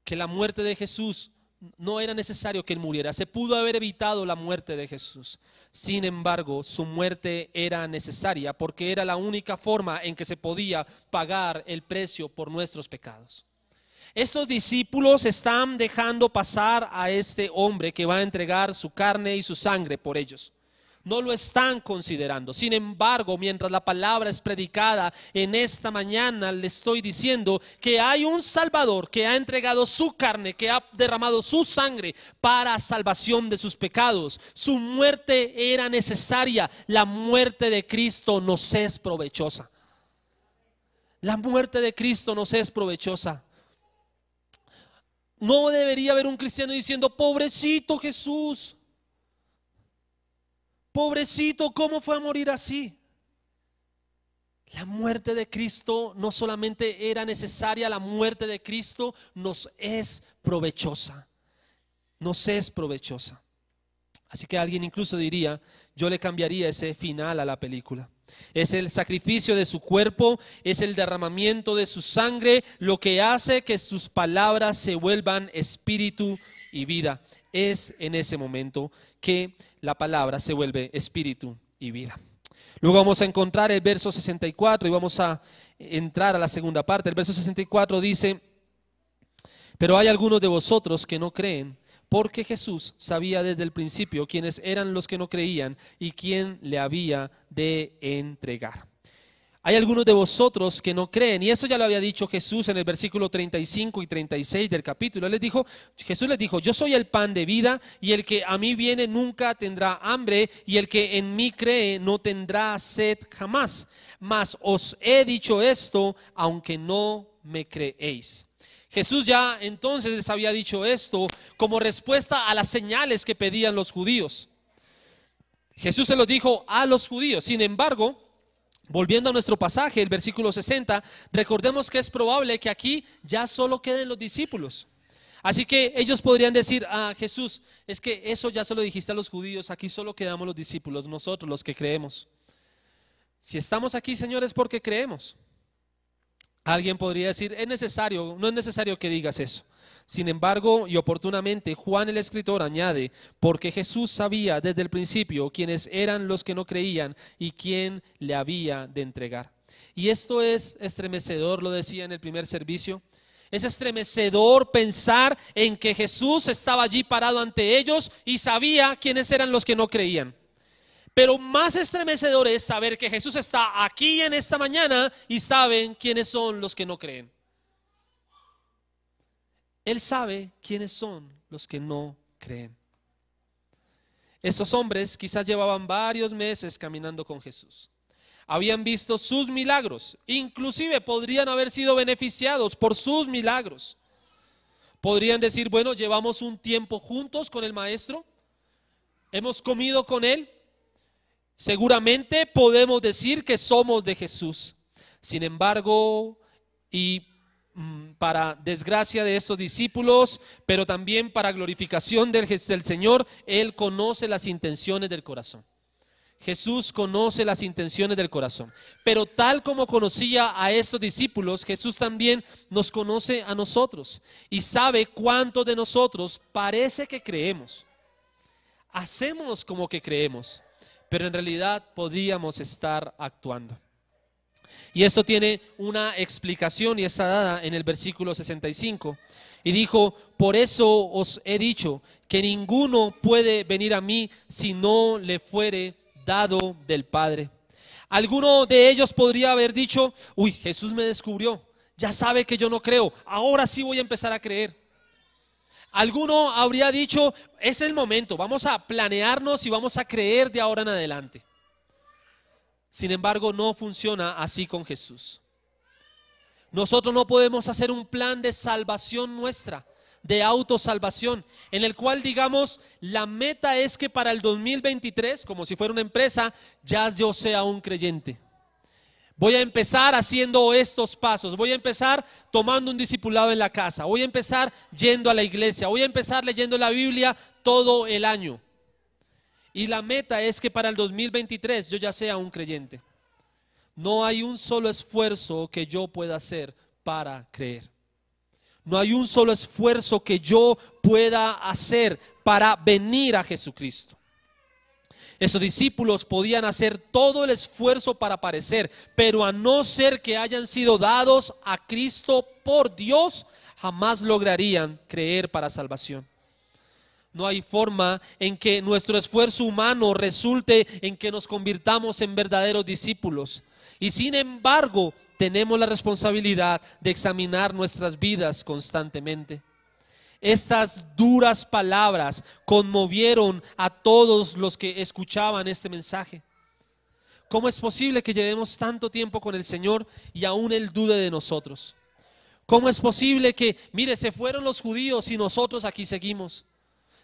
que la muerte de Jesús no era necesario que Él muriera, se pudo haber evitado la muerte de Jesús. Sin embargo, su muerte era necesaria porque era la única forma en que se podía pagar el precio por nuestros pecados. Estos discípulos están dejando pasar a este hombre que va a entregar su carne y su sangre por ellos. no lo están considerando. Sin embargo, mientras la palabra es predicada en esta mañana, le estoy diciendo que hay un Salvador que ha entregado su carne, que ha derramado su sangre para salvación de sus pecados. Su muerte era necesaria. La muerte de Cristo nos es provechosa. La muerte de Cristo nos es provechosa. No debería haber un cristiano diciendo: pobrecito Jesús, pobrecito, ¿cómo fue a morir así? La muerte de Cristo no solamente era necesaria, la muerte de Cristo nos es provechosa. Nos es provechosa. Así que alguien incluso diría: yo le cambiaría ese final a la película. Es el sacrificio de su cuerpo, es el derramamiento de su sangre lo que hace que sus palabras se vuelvan espíritu y vida. Es en ese momento que la palabra se vuelve espíritu y vida. Luego vamos a encontrar el verso 64 y vamos a entrar a la segunda parte. El verso 64 dice: pero hay algunos de vosotros que no creen, porque Jesús sabía desde el principio quiénes eran los que no creían y quién le había de entregar. Hay algunos de vosotros que no creen, y eso ya lo había dicho Jesús en el versículo 35 y 36 del capítulo. Jesús les dijo: yo soy el pan de vida, y el que a mí viene nunca tendrá hambre, y el que en mí cree no tendrá sed jamás. Mas os he dicho esto, aunque no me creéis. Jesús ya entonces les había dicho esto como respuesta a las señales que pedían los judíos. Jesús se lo dijo a los judíos. Sin embargo, volviendo a nuestro pasaje, el versículo 60, recordemos que es probable que aquí ya solo queden los discípulos. Así que ellos podrían decir: Jesús, es que eso ya se lo dijiste a los judíos, aquí solo quedamos los discípulos, nosotros los que creemos. Si estamos aquí, Señor, es porque creemos. Alguien podría decir: no es necesario que digas eso. Sin embargo, y oportunamente, Juan el escritor añade: porque Jesús sabía desde el principio quiénes eran los que no creían y quién le había de entregar. Y esto es estremecedor, lo decía en el primer servicio. Es estremecedor pensar en que Jesús estaba allí parado ante ellos y sabía quiénes eran los que no creían. Pero más estremecedor es saber que Jesús está aquí en esta mañana y saben quiénes son los que no creen. Él sabe quiénes son los que no creen. Estos hombres quizás llevaban varios meses caminando con Jesús. Habían visto sus milagros, inclusive podrían haber sido beneficiados por sus milagros. Podrían decir: bueno, llevamos un tiempo juntos con el Maestro, hemos comido con Él. Seguramente podemos decir que somos de Jesús. Sin embargo, y para desgracia de estos discípulos, pero también para glorificación del Señor, Él conoce las intenciones del corazón. Jesús conoce las intenciones del corazón. Pero tal como conocía a estos discípulos, Jesús también nos conoce a nosotros y sabe cuántos de nosotros parece que creemos. Hacemos como que creemos, pero en realidad podríamos estar actuando. Y esto tiene una explicación y está dada en el versículo 65. Y dijo: por eso os he dicho que ninguno puede venir a mí si no le fuere dado del Padre. Alguno de ellos podría haber dicho: uy, Jesús me descubrió, ya sabe que yo no creo, ahora sí voy a empezar a creer. Alguno habría dicho: es el momento, vamos a planearnos y vamos a creer de ahora en adelante. Sin embargo, no funciona así con Jesús. Nosotros no podemos hacer un plan de salvación nuestra, de autosalvación, en el cual digamos: la meta es que para el 2023, como si fuera una empresa, ya yo sea un creyente. Voy a empezar haciendo estos pasos, voy a empezar tomando un discipulado en la casa, voy a empezar yendo a la iglesia, voy a empezar leyendo la Biblia todo el año. Y la meta es que para el 2023 yo ya sea un creyente. No hay un solo esfuerzo que yo pueda hacer para creer. No hay un solo esfuerzo que yo pueda hacer para venir a Jesucristo. Esos discípulos podían hacer todo el esfuerzo para parecer, pero a no ser que hayan sido dados a Cristo por Dios, jamás lograrían creer para salvación. No hay forma en que nuestro esfuerzo humano resulte en que nos convirtamos en verdaderos discípulos. Y sin embargo, tenemos la responsabilidad de examinar nuestras vidas constantemente. Estas duras palabras conmovieron a todos los que escuchaban este mensaje. ¿Cómo es posible que llevemos tanto tiempo con el Señor y aún Él dude de nosotros? ¿Cómo es posible que, mire, se fueron los judíos y nosotros aquí seguimos?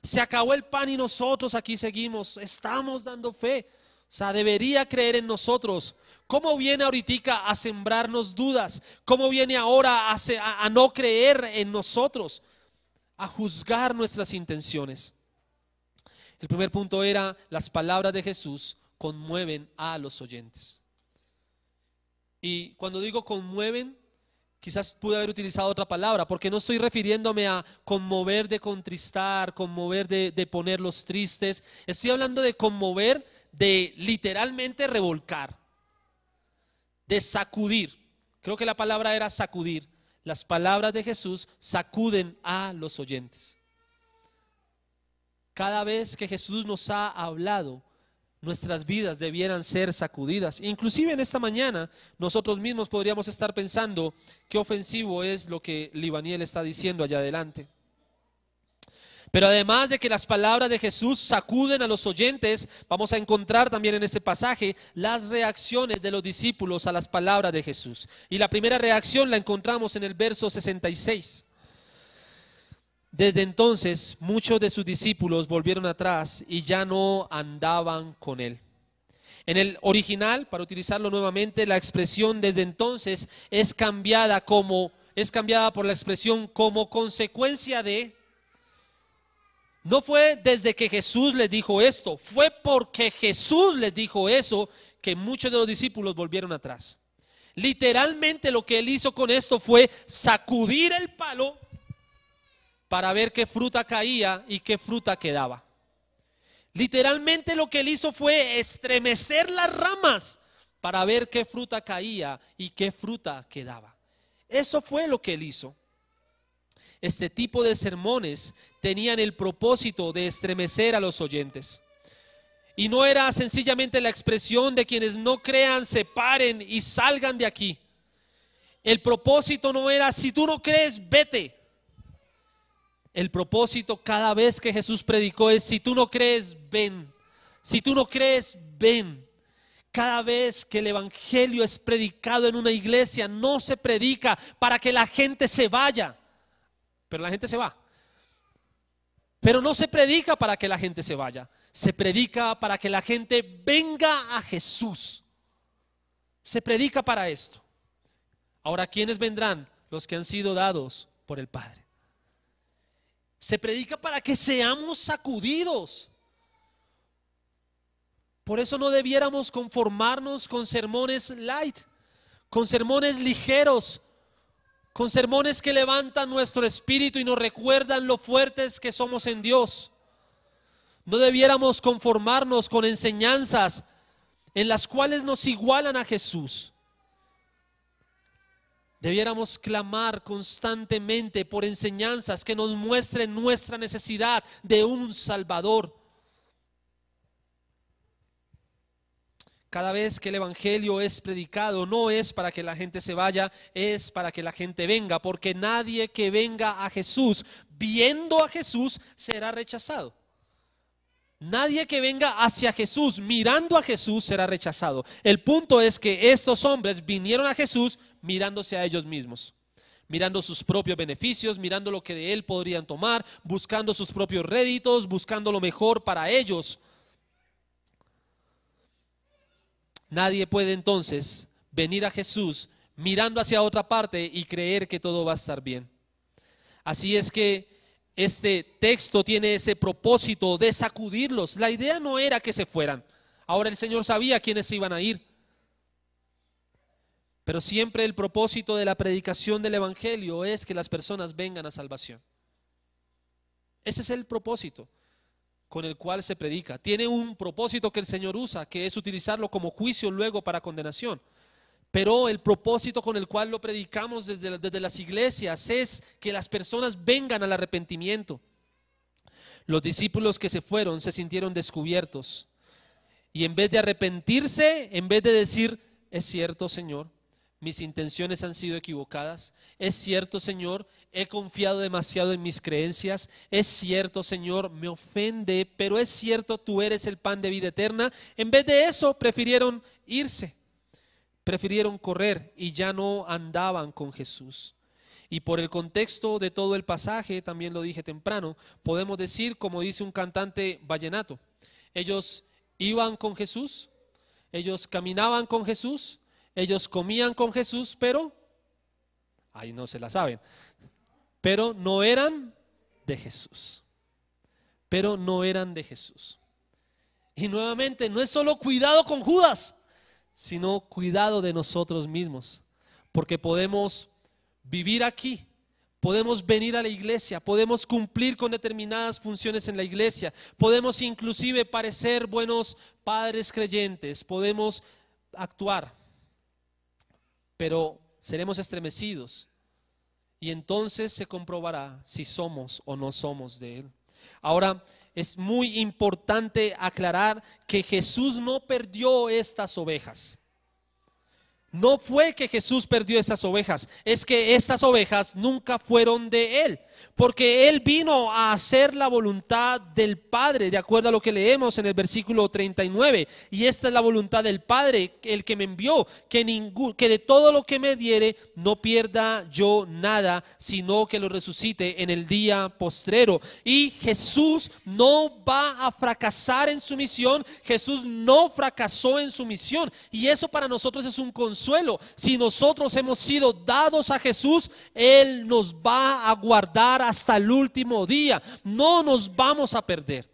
Se acabó el pan y nosotros aquí seguimos. Estamos dando fe. O sea, debería creer en nosotros. ¿Cómo viene ahorita a sembrarnos dudas? ¿Cómo viene ahora a no creer en nosotros? A juzgar nuestras intenciones. El primer punto era: las palabras de Jesús conmueven a los oyentes. Y cuando digo conmueven, quizás pude haber utilizado otra palabra, porque no estoy refiriéndome a conmover de contristar, conmover de ponerlos tristes. Estoy hablando de conmover, de literalmente revolcar, de sacudir. Creo que la palabra era sacudir. Las palabras de Jesús sacuden a los oyentes. Cada vez que Jesús nos ha hablado, nuestras vidas debieran ser sacudidas. Inclusive en esta mañana nosotros mismos podríamos estar pensando qué ofensivo es lo que Libaniel está diciendo allá adelante. Pero además de que las palabras de Jesús sacuden a los oyentes, vamos a encontrar también en este pasaje las reacciones de los discípulos a las palabras de Jesús. Y la primera reacción la encontramos en el verso 66. Desde entonces muchos de sus discípulos volvieron atrás y ya no andaban con él. En el original, para utilizarlo nuevamente, la expresión desde entonces es cambiada por la expresión como consecuencia de. No fue desde que Jesús les dijo esto, fue porque Jesús les dijo eso que muchos de los discípulos volvieron atrás. Literalmente lo que él hizo con esto fue sacudir el palo para ver qué fruta caía y qué fruta quedaba. Literalmente lo que él hizo fue estremecer las ramas para ver qué fruta caía y qué fruta quedaba. Eso fue lo que él hizo. Este tipo de sermones tenían el propósito de estremecer a los oyentes. Y no era sencillamente la expresión de: quienes no crean, se paren y salgan de aquí. El propósito no era: si tú no crees, vete. El propósito cada vez que Jesús predicó es: si tú no crees, ven. Si tú no crees, ven. Cada vez que el evangelio es predicado en una iglesia, no se predica para que la gente se vaya. Pero la gente se va. Pero no se predica para que la gente se vaya. Se predica para que la gente venga a Jesús. Se predica para esto. Ahora, ¿quiénes vendrán? Los que han sido dados por el Padre. Se predica para que seamos sacudidos. Por eso no debiéramos conformarnos con sermones light, con sermones ligeros, con sermones que levantan nuestro espíritu y nos recuerdan lo fuertes que somos en Dios. No debiéramos conformarnos con enseñanzas en las cuales nos igualan a Jesús. Debiéramos clamar constantemente por enseñanzas que nos muestren nuestra necesidad de un Salvador. Cada vez que el evangelio es predicado, no es para que la gente se vaya, es para que la gente venga, porque nadie que venga a Jesús, viendo a Jesús, será rechazado. Nadie que venga hacia Jesús, mirando a Jesús, será rechazado. El punto es que estos hombres vinieron a Jesús mirándose a ellos mismos, mirando sus propios beneficios, mirando lo que de él podrían tomar, buscando sus propios réditos, buscando lo mejor para ellos. Nadie puede entonces venir a Jesús mirando hacia otra parte y creer que todo va a estar bien. Así es que este texto tiene ese propósito de sacudirlos. La idea no era que se fueran. Ahora el Señor sabía quiénes se iban a ir. Pero siempre el propósito de la predicación del evangelio es que las personas vengan a salvación. Ese es el propósito con el cual se predica. Tiene un propósito que el Señor usa, que es utilizarlo como juicio luego para condenación. Pero el propósito con el cual lo predicamos desde las iglesias es que las personas vengan al arrepentimiento. Los discípulos que se fueron se sintieron descubiertos y en vez de arrepentirse, en vez de decir, es cierto, Señor, mis intenciones han sido equivocadas, es cierto, Señor, he confiado demasiado en mis creencias, es cierto, Señor, me ofende, pero es cierto, tú eres el pan de vida eterna. En vez de eso, prefirieron irse, prefirieron correr y ya no andaban con Jesús. Y por el contexto de todo el pasaje, también lo dije temprano, podemos decir, como dice un cantante vallenato, ellos iban con Jesús, ellos caminaban con Jesús, ellos comían con Jesús, pero, ahí no se la saben, pero no eran de Jesús, pero no eran de Jesús. Y nuevamente, no es solo cuidado con Judas, sino cuidado de nosotros mismos, porque podemos vivir aquí, podemos venir a la iglesia, podemos cumplir con determinadas funciones en la iglesia, podemos inclusive parecer buenos padres creyentes, podemos actuar, pero seremos estremecidos y entonces se comprobará si somos o no somos de Él. Ahora, es muy importante aclarar que Jesús no perdió estas ovejas. No fue que Jesús perdió estas ovejas, es que estas ovejas nunca fueron de Él, porque Él vino a hacer la voluntad del Padre, de acuerdo a lo que leemos en el versículo 39, y esta es la voluntad del Padre, el que me envió, que de todo lo que me diere no pierda yo nada, sino que lo resucite en el día postrero. Y Jesús no va a fracasar en su misión, Jesús no fracasó en su misión, y eso para nosotros es un consuelo. Si nosotros hemos sido dados a Jesús, Él nos va a guardar hasta el último día. No nos vamos a perder.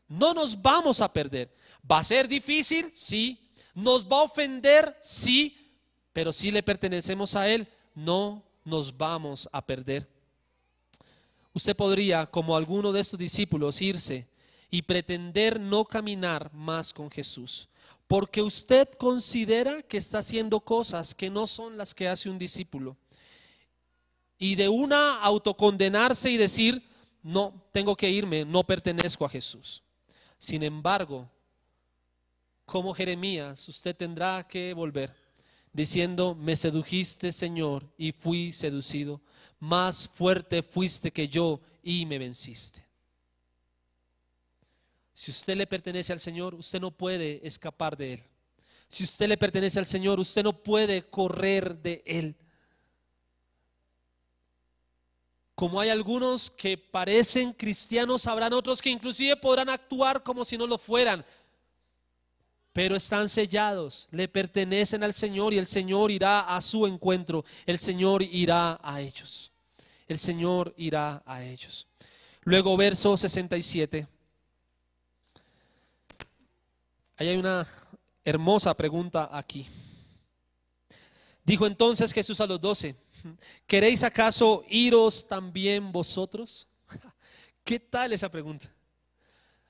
No nos vamos a perder. ¿Va a ser difícil? Sí. ¿Nos va a ofender? Sí. Pero si le pertenecemos a Él, no nos vamos a perder. Usted podría, como alguno de estos discípulos, irse y pretender no caminar más con Jesús, porque usted considera que está haciendo cosas que no son las que hace un discípulo. Y de una autocondenarse y decir, no, tengo que irme, no pertenezco a Jesús. Sin embargo, como Jeremías, usted tendrá que volver diciendo, me sedujiste, Señor, y fui seducido. Más fuerte fuiste que yo y me venciste. Si usted le pertenece al Señor, usted no puede escapar de Él. Si usted le pertenece al Señor, usted no puede correr de Él. Como hay algunos que parecen cristianos, habrán otros que inclusive podrán actuar como si no lo fueran, pero están sellados, le pertenecen al Señor y el Señor irá a su encuentro, el Señor irá a ellos, el Señor irá a ellos. Luego verso 67. Ahí hay una hermosa pregunta aquí. Dijo entonces Jesús a los 12, ¿queréis acaso iros también vosotros? ¿Qué tal esa pregunta?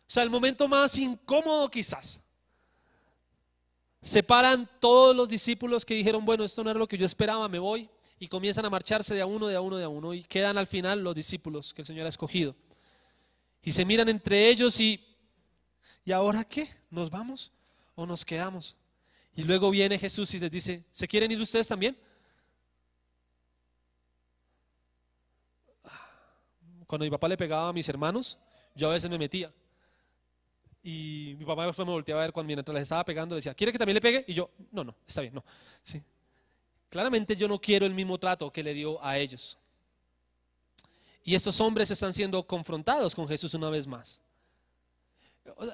O sea, el momento más incómodo quizás. Se paran todos los discípulos que dijeron, bueno, esto no era lo que yo esperaba, me voy, y comienzan a marcharse de a uno, de a uno, de a uno, y quedan al final los discípulos que el Señor ha escogido. Y se miran entre ellos ¿y ahora qué? ¿Nos vamos o nos quedamos? Y luego viene Jesús y les dice, ¿se quieren ir ustedes también? Cuando mi papá le pegaba a mis hermanos, yo a veces me metía. Y mi papá después me volteaba a ver mientras les estaba pegando, le decía, ¿quiere que también le pegue? Y yo, no, está bien, no. Sí. Claramente yo no quiero el mismo trato que le dio a ellos. Y estos hombres están siendo confrontados con Jesús una vez más.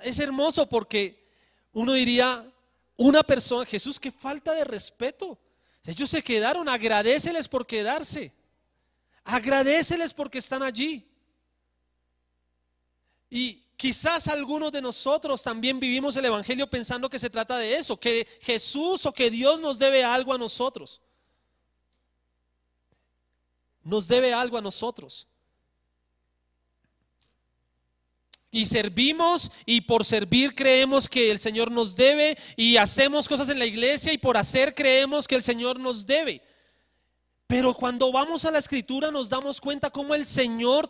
Es hermoso porque uno diría, una persona, Jesús, qué falta de respeto. Ellos se quedaron, agradéceles por quedarse. Agradéceles porque están allí. Y quizás algunos de nosotros también vivimos el evangelio pensando que se trata de eso, que Jesús o que Dios nos debe algo a nosotros. Nos debe algo a nosotros. Y servimos y por servir creemos que el Señor nos debe y hacemos cosas en la iglesia y por hacer creemos que el Señor nos debe. Pero cuando vamos a la Escritura nos damos cuenta cómo el Señor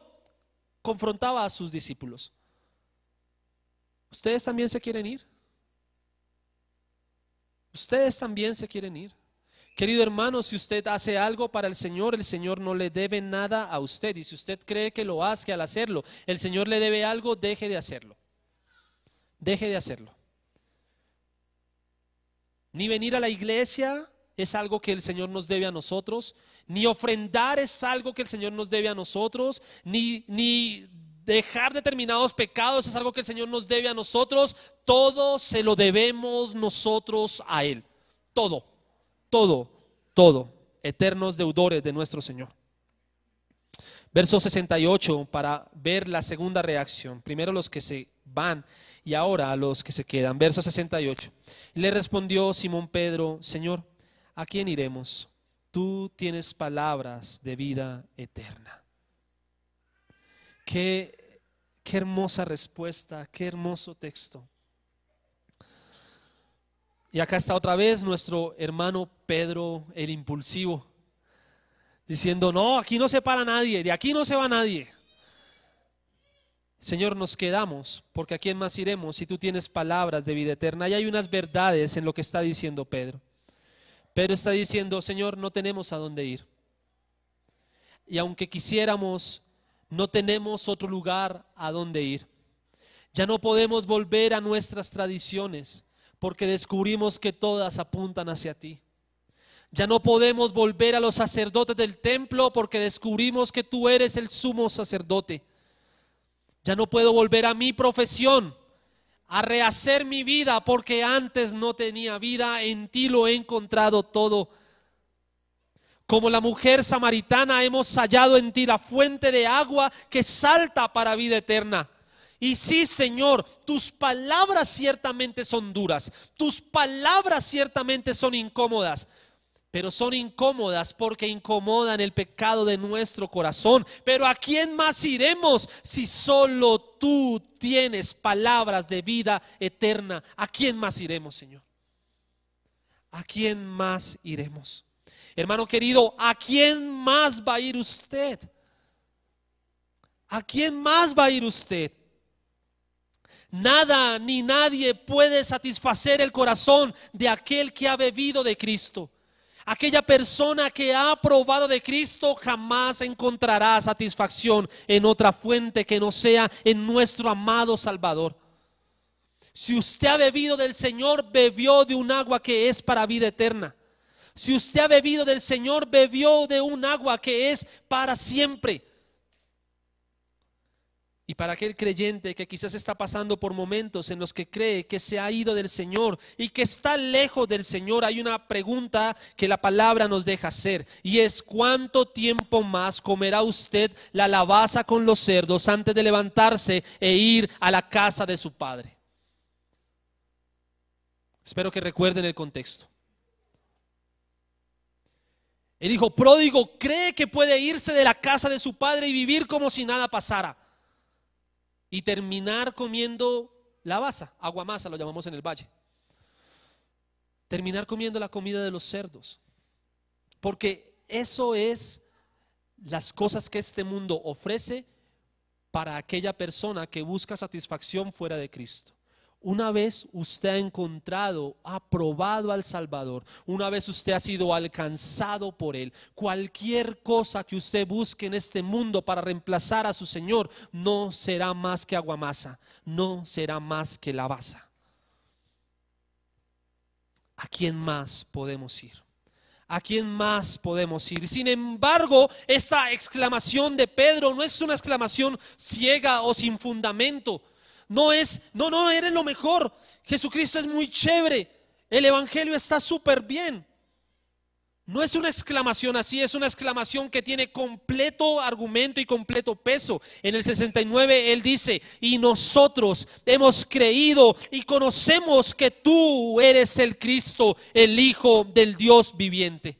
confrontaba a sus discípulos. ¿Ustedes también se quieren ir? ¿Ustedes también se quieren ir? Querido hermano, si usted hace algo para el Señor no le debe nada a usted. Y si usted cree que lo hace al hacerlo, el Señor le debe algo, deje de hacerlo. Deje de hacerlo. Ni venir a la iglesia es algo que el Señor nos debe a nosotros, ni ofrendar es algo que el Señor nos debe a nosotros, ni dejar determinados pecados es algo que el Señor nos debe a nosotros. Todo se lo debemos nosotros a Él. Todo, todo, todo. Eternos deudores de nuestro Señor. Verso 68 para ver la segunda reacción. Primero los que se van y ahora a los que se quedan. Verso 68. Le respondió Simón Pedro: Señor, ¿a quién iremos? Tú tienes palabras de vida eterna. Qué hermosa respuesta, qué hermoso texto. Y acá está otra vez nuestro hermano Pedro, el impulsivo, diciendo: no, aquí no se para nadie, de aquí no se va nadie. Señor, nos quedamos, porque ¿a quién más iremos si tú tienes palabras de vida eterna? Y hay unas verdades en lo que está diciendo Pedro. Pedro está diciendo: Señor, no tenemos a dónde ir. Y aunque quisiéramos, no tenemos otro lugar a donde ir. Ya no podemos volver a nuestras tradiciones, porque descubrimos que todas apuntan hacia ti. Ya no podemos volver a los sacerdotes del templo, porque descubrimos que tú eres el sumo sacerdote. Ya no puedo volver a mi profesión, a rehacer mi vida, porque antes no tenía vida. En ti lo he encontrado todo. Como la mujer samaritana, hemos hallado en ti la fuente de agua que salta para vida eterna. Y sí, Señor, tus palabras ciertamente son duras, tus palabras ciertamente son incómodas, pero son incómodas porque incomodan el pecado de nuestro corazón. Pero ¿a quién más iremos si solo tú tienes palabras de vida eterna? ¿A quién más iremos, Señor? ¿A quién más iremos? Hermano querido, ¿a quién más va a ir usted? ¿A quién más va a ir usted? Nada ni nadie puede satisfacer el corazón de aquel que ha bebido de Cristo. Aquella persona que ha probado de Cristo jamás encontrará satisfacción en otra fuente que no sea en nuestro amado Salvador. Si usted ha bebido del Señor, bebió de un agua que es para vida eterna. Si usted ha bebido del Señor, bebió de un agua que es para siempre. Y para aquel creyente que quizás está pasando por momentos en los que cree que se ha ido del Señor y que está lejos del Señor, hay una pregunta que la palabra nos deja hacer, y es: ¿cuánto tiempo más comerá usted la lavaza con los cerdos antes de levantarse e ir a la casa de su padre? Espero que recuerden el contexto. El hijo pródigo cree que puede irse de la casa de su padre y vivir como si nada pasara y terminar comiendo lavaza, aguamasa lo llamamos en el valle. Terminar comiendo la comida de los cerdos, porque eso es las cosas que este mundo ofrece para aquella persona que busca satisfacción fuera de Cristo. Una vez usted ha encontrado, ha probado al Salvador, una vez usted ha sido alcanzado por Él, cualquier cosa que usted busque en este mundo para reemplazar a su Señor no será más que aguamasa, no será más que lavaza. ¿A quién más podemos ir? ¿A quién más podemos ir? Sin embargo, esta exclamación de Pedro no es una exclamación ciega o sin fundamento. No eres lo mejor. Jesucristo es muy chévere. El evangelio está súper bien. No es una exclamación así, es una exclamación que tiene completo argumento y completo peso. En el 69 él dice: y nosotros hemos creído y conocemos que tú eres el Cristo, el Hijo del Dios viviente.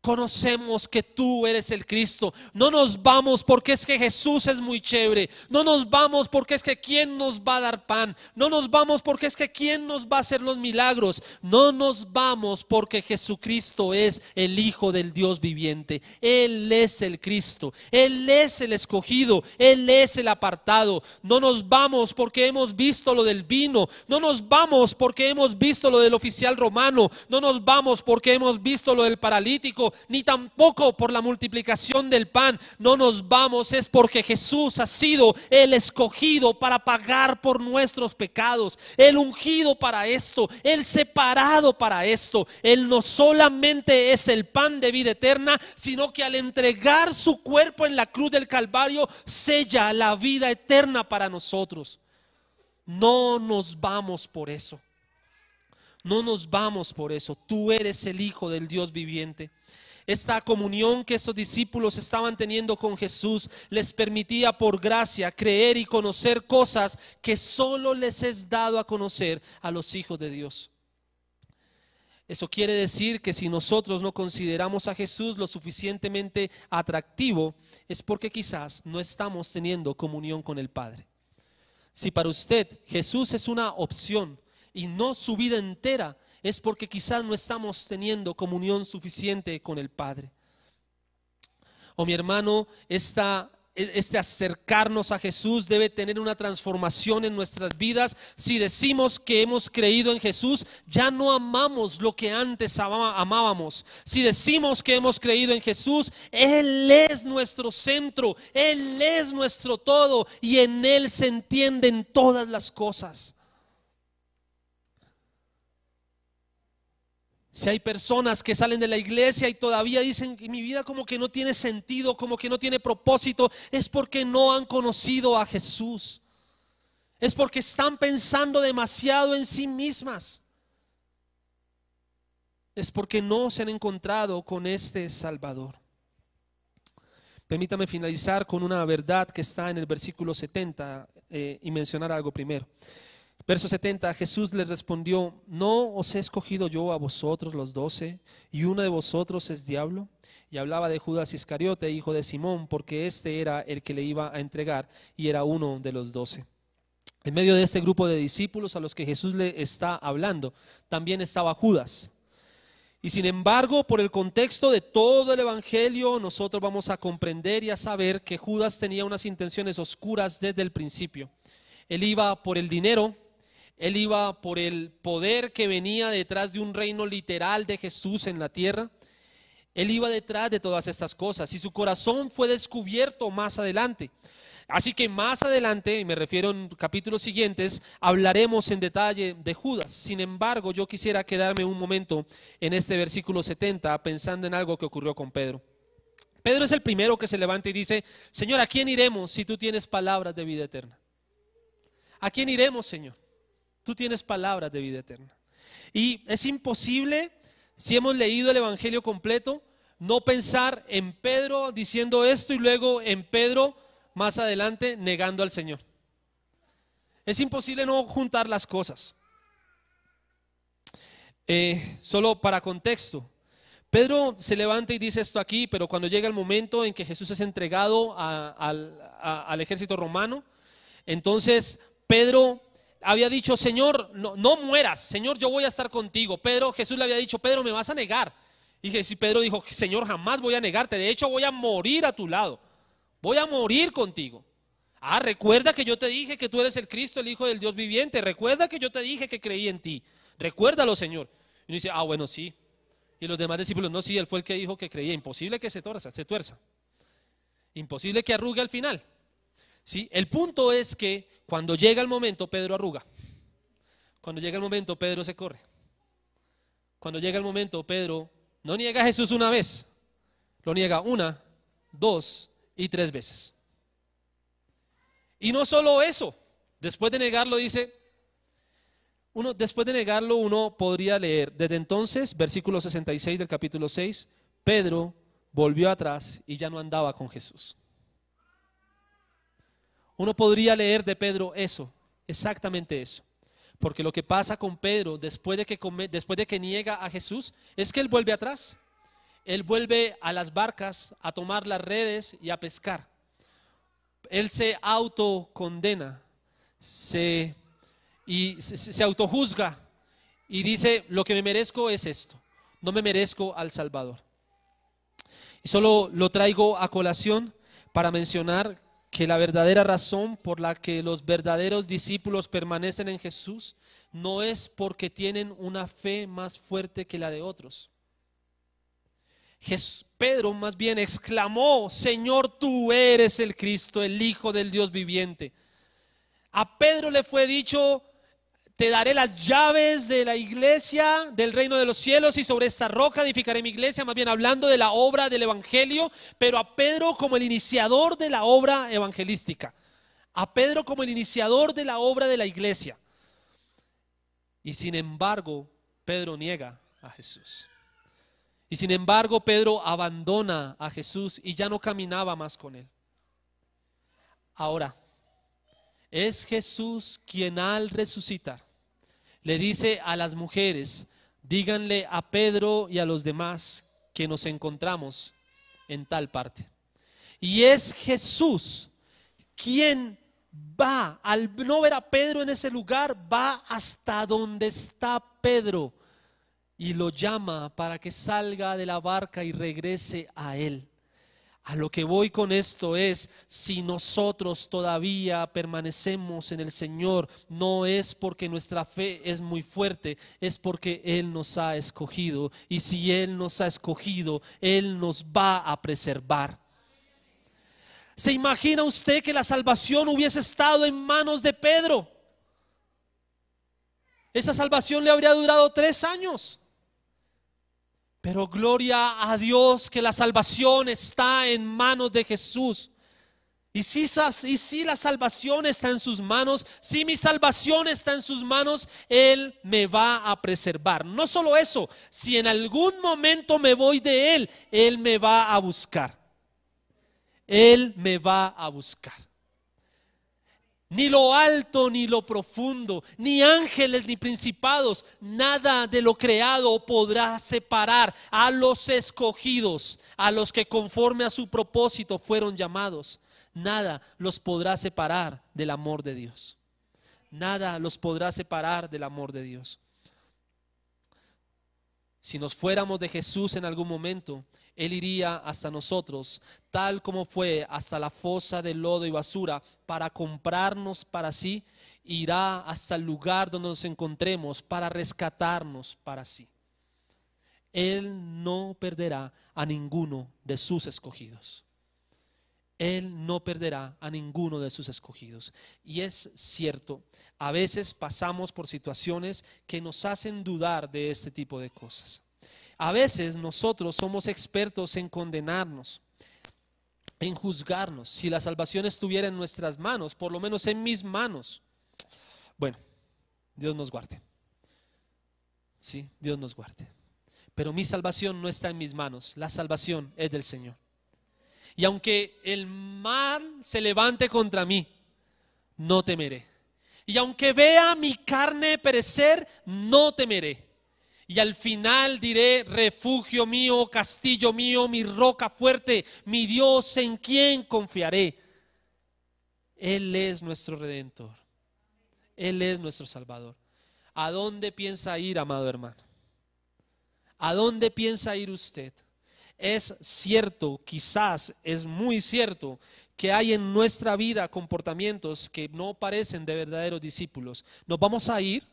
Conocemos que tú eres el Cristo. No nos vamos porque es que Jesús es muy chévere. No nos vamos porque es que quién nos va a dar pan. No nos vamos porque es que quién nos va a hacer los milagros. No nos vamos porque Jesucristo es el Hijo del Dios viviente. Él es el Cristo. Él es el escogido. Él es el apartado. No nos vamos porque hemos visto lo del vino. No nos vamos porque hemos visto lo del oficial romano. No nos vamos porque hemos visto lo del paralítico, ni tampoco por la multiplicación del pan. No nos vamos es porque Jesús ha sido el escogido para pagar por nuestros pecados, el ungido para esto, el separado para esto. Él no solamente es el pan de vida eterna, sino que al entregar su cuerpo en la cruz del Calvario sella la vida eterna para nosotros. No nos vamos por eso. No nos vamos por eso. Tú eres el Hijo del Dios viviente. Esta comunión que estos discípulos estaban teniendo con Jesús les permitía por gracia creer y conocer cosas que solo les es dado a conocer a los hijos de Dios. Eso quiere decir que si nosotros no consideramos a Jesús lo suficientemente atractivo, es porque quizás no estamos teniendo comunión con el Padre. Si para usted Jesús es una opción y no su vida entera, es porque quizás no estamos teniendo comunión suficiente con el Padre. O mi hermano, este acercarnos a Jesús debe tener una transformación en nuestras vidas. Si decimos que hemos creído en Jesús, ya no amamos lo que antes amábamos. Si decimos que hemos creído en Jesús, Él es nuestro centro, Él es nuestro todo y en Él se entienden todas las cosas. Si hay personas que salen de la iglesia y todavía dicen que mi vida como que no tiene sentido, como que no tiene propósito, es porque no han conocido a Jesús. Es porque están pensando demasiado en sí mismas. Es porque no se han encontrado con este Salvador. Permítame finalizar con una verdad que está en el versículo 70 y mencionar algo primero. Verso 70, Jesús les respondió: ¿no os he escogido yo a vosotros los 12 y uno de vosotros es diablo? Y hablaba de Judas Iscariote, hijo de Simón, porque este era el que le iba a entregar y era uno de los 12. En medio de este grupo de discípulos a los que Jesús le está hablando, también estaba Judas. Y sin embargo, por el contexto de todo el evangelio, nosotros vamos a comprender y a saber que Judas tenía unas intenciones oscuras desde el principio. Él iba por el dinero. Él iba por el poder que venía detrás de un reino literal de Jesús en la tierra. Él iba detrás de todas estas cosas y su corazón fue descubierto más adelante. Así que más adelante, y me refiero en capítulos siguientes, hablaremos en detalle de Judas. Sin embargo, yo quisiera quedarme un momento en este versículo 70 pensando en algo que ocurrió con Pedro. Pedro es el primero que se levanta y dice: Señor, ¿a quién iremos si tú tienes palabras de vida eterna? ¿A quién iremos, Señor? Tú tienes palabras de vida eterna. Y es imposible, si hemos leído el evangelio completo, no pensar en Pedro diciendo esto y luego en Pedro más adelante negando al Señor. Es imposible no juntar las cosas. Solo para contexto, Pedro se levanta y dice esto aquí, pero cuando llega el momento en que Jesús es entregado al ejército romano, entonces Pedro había dicho: Señor, no mueras, Señor, yo voy a estar contigo. Jesús le había dicho: Pedro, me vas a negar. Y Pedro dijo: Señor, jamás voy a negarte, de hecho voy a morir a tu lado, voy a morir contigo. Recuerda que yo te dije que tú eres el Cristo, el Hijo del Dios viviente. Recuerda que yo te dije que creí en ti. Recuérdalo, Señor. Y uno dice: bueno, sí. Y los demás discípulos: no, sí, él fue el que dijo que creía. Imposible que se tuerza. Imposible que arrugue al final. ¿Sí? El punto es que cuando llega el momento, Pedro arruga. Cuando llega el momento, Pedro se corre. Cuando llega el momento, Pedro no niega a Jesús una vez, lo niega 1, 2 y 3 veces. Y no solo eso, después de negarlo dice, después de negarlo uno podría leer: desde entonces, versículo 66 del capítulo 6, Pedro volvió atrás y ya no andaba con Jesús. Uno podría leer de Pedro eso, exactamente eso. Porque lo que pasa con Pedro después de que niega a Jesús es que él vuelve atrás. Él vuelve a las barcas a tomar las redes y a pescar. Él se autocondena, se autojuzga y dice: lo que me merezco es esto, no me merezco al Salvador. Y solo lo traigo a colación para mencionar que la verdadera razón por la que los verdaderos discípulos permanecen en Jesús no es porque tienen una fe más fuerte que la de otros. Pedro más bien exclamó: Señor, tú eres el Cristo, el Hijo del Dios viviente. A Pedro le fue dicho: te daré las llaves de la iglesia, del reino de los cielos, y sobre esta roca edificaré mi iglesia, más bien hablando de la obra del evangelio, pero a Pedro como el iniciador de la obra evangelística, a Pedro como el iniciador de la obra de la iglesia. Y sin embargo, Pedro niega a Jesús. Y sin embargo, Pedro abandona a Jesús y ya no caminaba más con él. Ahora, es Jesús quien al resucitar le dice a las mujeres: díganle a Pedro y a los demás que nos encontramos en tal parte. Y es Jesús quien va, al no ver a Pedro en ese lugar, va hasta donde está Pedro y lo llama para que salga de la barca y regrese a él. A lo que voy con esto es: si nosotros todavía permanecemos en el Señor, no es porque nuestra fe es muy fuerte, es porque Él nos ha escogido. Y si Él nos ha escogido, Él nos va a preservar. ¿Se imagina usted que la salvación hubiese estado en manos de Pedro? Esa salvación le habría durado 3 años. Pero gloria a Dios que la salvación está en manos de Jesús. Y si la salvación está en sus manos, si mi salvación está en sus manos, Él me va a preservar. No solo eso, si en algún momento me voy de Él, Él me va a buscar. Él me va a buscar. Ni lo alto ni lo profundo, ni ángeles ni principados, nada de lo creado podrá separar a los escogidos, a los que conforme a su propósito fueron llamados. Nada los podrá separar del amor de Dios. Nada los podrá separar del amor de Dios. Si nos fuéramos de Jesús en algún momento, Él iría hasta nosotros, tal como fue hasta la fosa de lodo y basura, para comprarnos para sí. Irá hasta el lugar donde nos encontremos para rescatarnos para sí. Él no perderá a ninguno de sus escogidos. Él no perderá a ninguno de sus escogidos. Y es cierto, a veces pasamos por situaciones que nos hacen dudar de este tipo de cosas. A veces nosotros somos expertos en condenarnos, en juzgarnos. Si la salvación estuviera en nuestras manos, por lo menos en mis manos, bueno, Dios nos guarde. Sí, Dios nos guarde. Pero mi salvación no está en mis manos, la salvación es del Señor. Y aunque el mal se levante contra mí, no temeré. Y aunque vea mi carne perecer, no temeré. Y al final diré: refugio mío, castillo mío, mi roca fuerte, mi Dios en quien confiaré. Él es nuestro Redentor. Él es nuestro Salvador. ¿A dónde piensa ir, amado hermano? ¿A dónde piensa ir usted? Es cierto, quizás es muy cierto, que hay en nuestra vida comportamientos que no parecen de verdaderos discípulos. ¿Nos vamos a ir?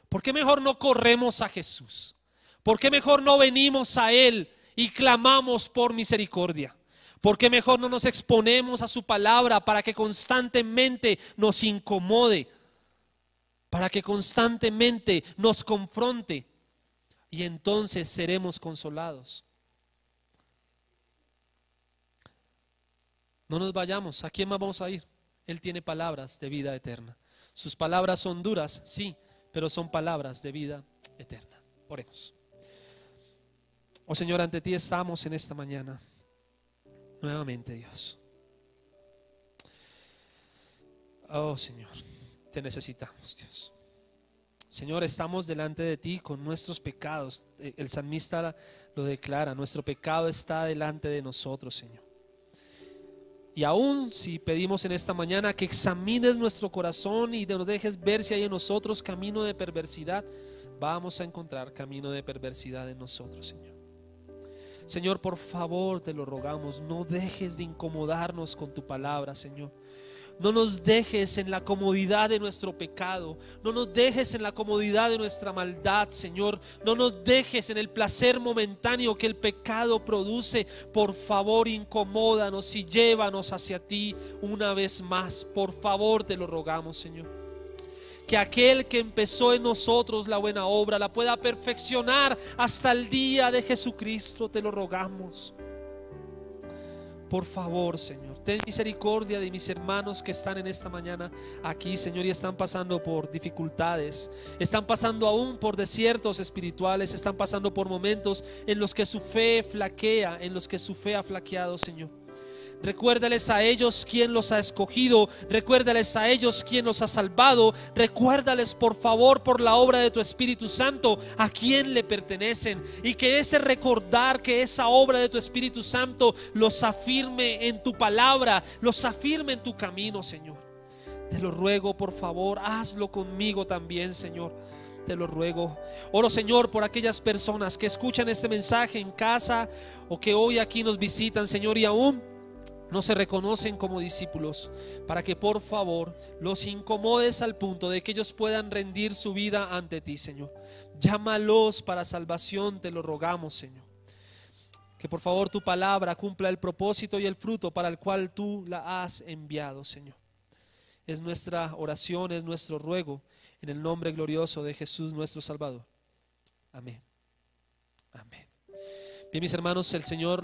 ¿Por qué mejor no corremos a Jesús? ¿Por qué mejor no venimos a Él y clamamos por misericordia? ¿Por qué mejor no nos exponemos a su palabra para que constantemente nos incomode? Para que constantemente nos confronte, y entonces seremos consolados. No nos vayamos. ¿A quién más vamos a ir? Él tiene palabras de vida eterna. Sus palabras son duras, sí, pero son palabras de vida eterna. Oremos. Oh Señor, ante ti estamos en esta mañana. Nuevamente, Dios. Oh Señor, te necesitamos, Dios. Señor, estamos delante de ti con nuestros pecados. El salmista lo declara, nuestro pecado está delante de nosotros, Señor. Y aún si pedimos en esta mañana que examines nuestro corazón y nos dejes ver si hay en nosotros camino de perversidad, vamos a encontrar camino de perversidad en nosotros, Señor. Señor, por favor, te lo rogamos, no dejes de incomodarnos con tu palabra, Señor. No nos dejes en la comodidad de nuestro pecado. No nos dejes en la comodidad de nuestra maldad, Señor. No nos dejes en el placer momentáneo que el pecado produce. Por favor, incomódanos y llévanos hacia ti una vez más. Por favor, te lo rogamos, Señor. Que aquel que empezó en nosotros la buena obra la pueda perfeccionar hasta el día de Jesucristo. Te lo rogamos. Por favor, Señor, ten misericordia de mis hermanos que están en esta mañana aquí, Señor, y están pasando por dificultades, están pasando aún por desiertos espirituales, están pasando por momentos en los que su fe flaquea, en los que su fe ha flaqueado, Señor. Recuérdales a ellos quién los ha escogido, recuérdales a ellos quién los ha salvado, recuérdales por favor por la obra de tu Espíritu Santo a quién le pertenecen, y que ese recordar, que esa obra de tu Espíritu Santo los afirme en tu palabra, los afirme en tu camino, Señor. Te lo ruego, por favor, hazlo conmigo también, Señor. Te lo ruego. Oro, Señor, por aquellas personas que escuchan este mensaje en casa o que hoy aquí nos visitan, Señor, y aún no se reconocen como discípulos, para que por favor los incomodes al punto de que ellos puedan rendir su vida ante ti, Señor. Llámalos para salvación, te lo rogamos, Señor. Que por favor tu palabra cumpla el propósito y el fruto para el cual tú la has enviado, Señor. Es nuestra oración, es nuestro ruego, en el nombre glorioso de Jesús nuestro Salvador. Amén. Amén. Bien, mis hermanos, el Señor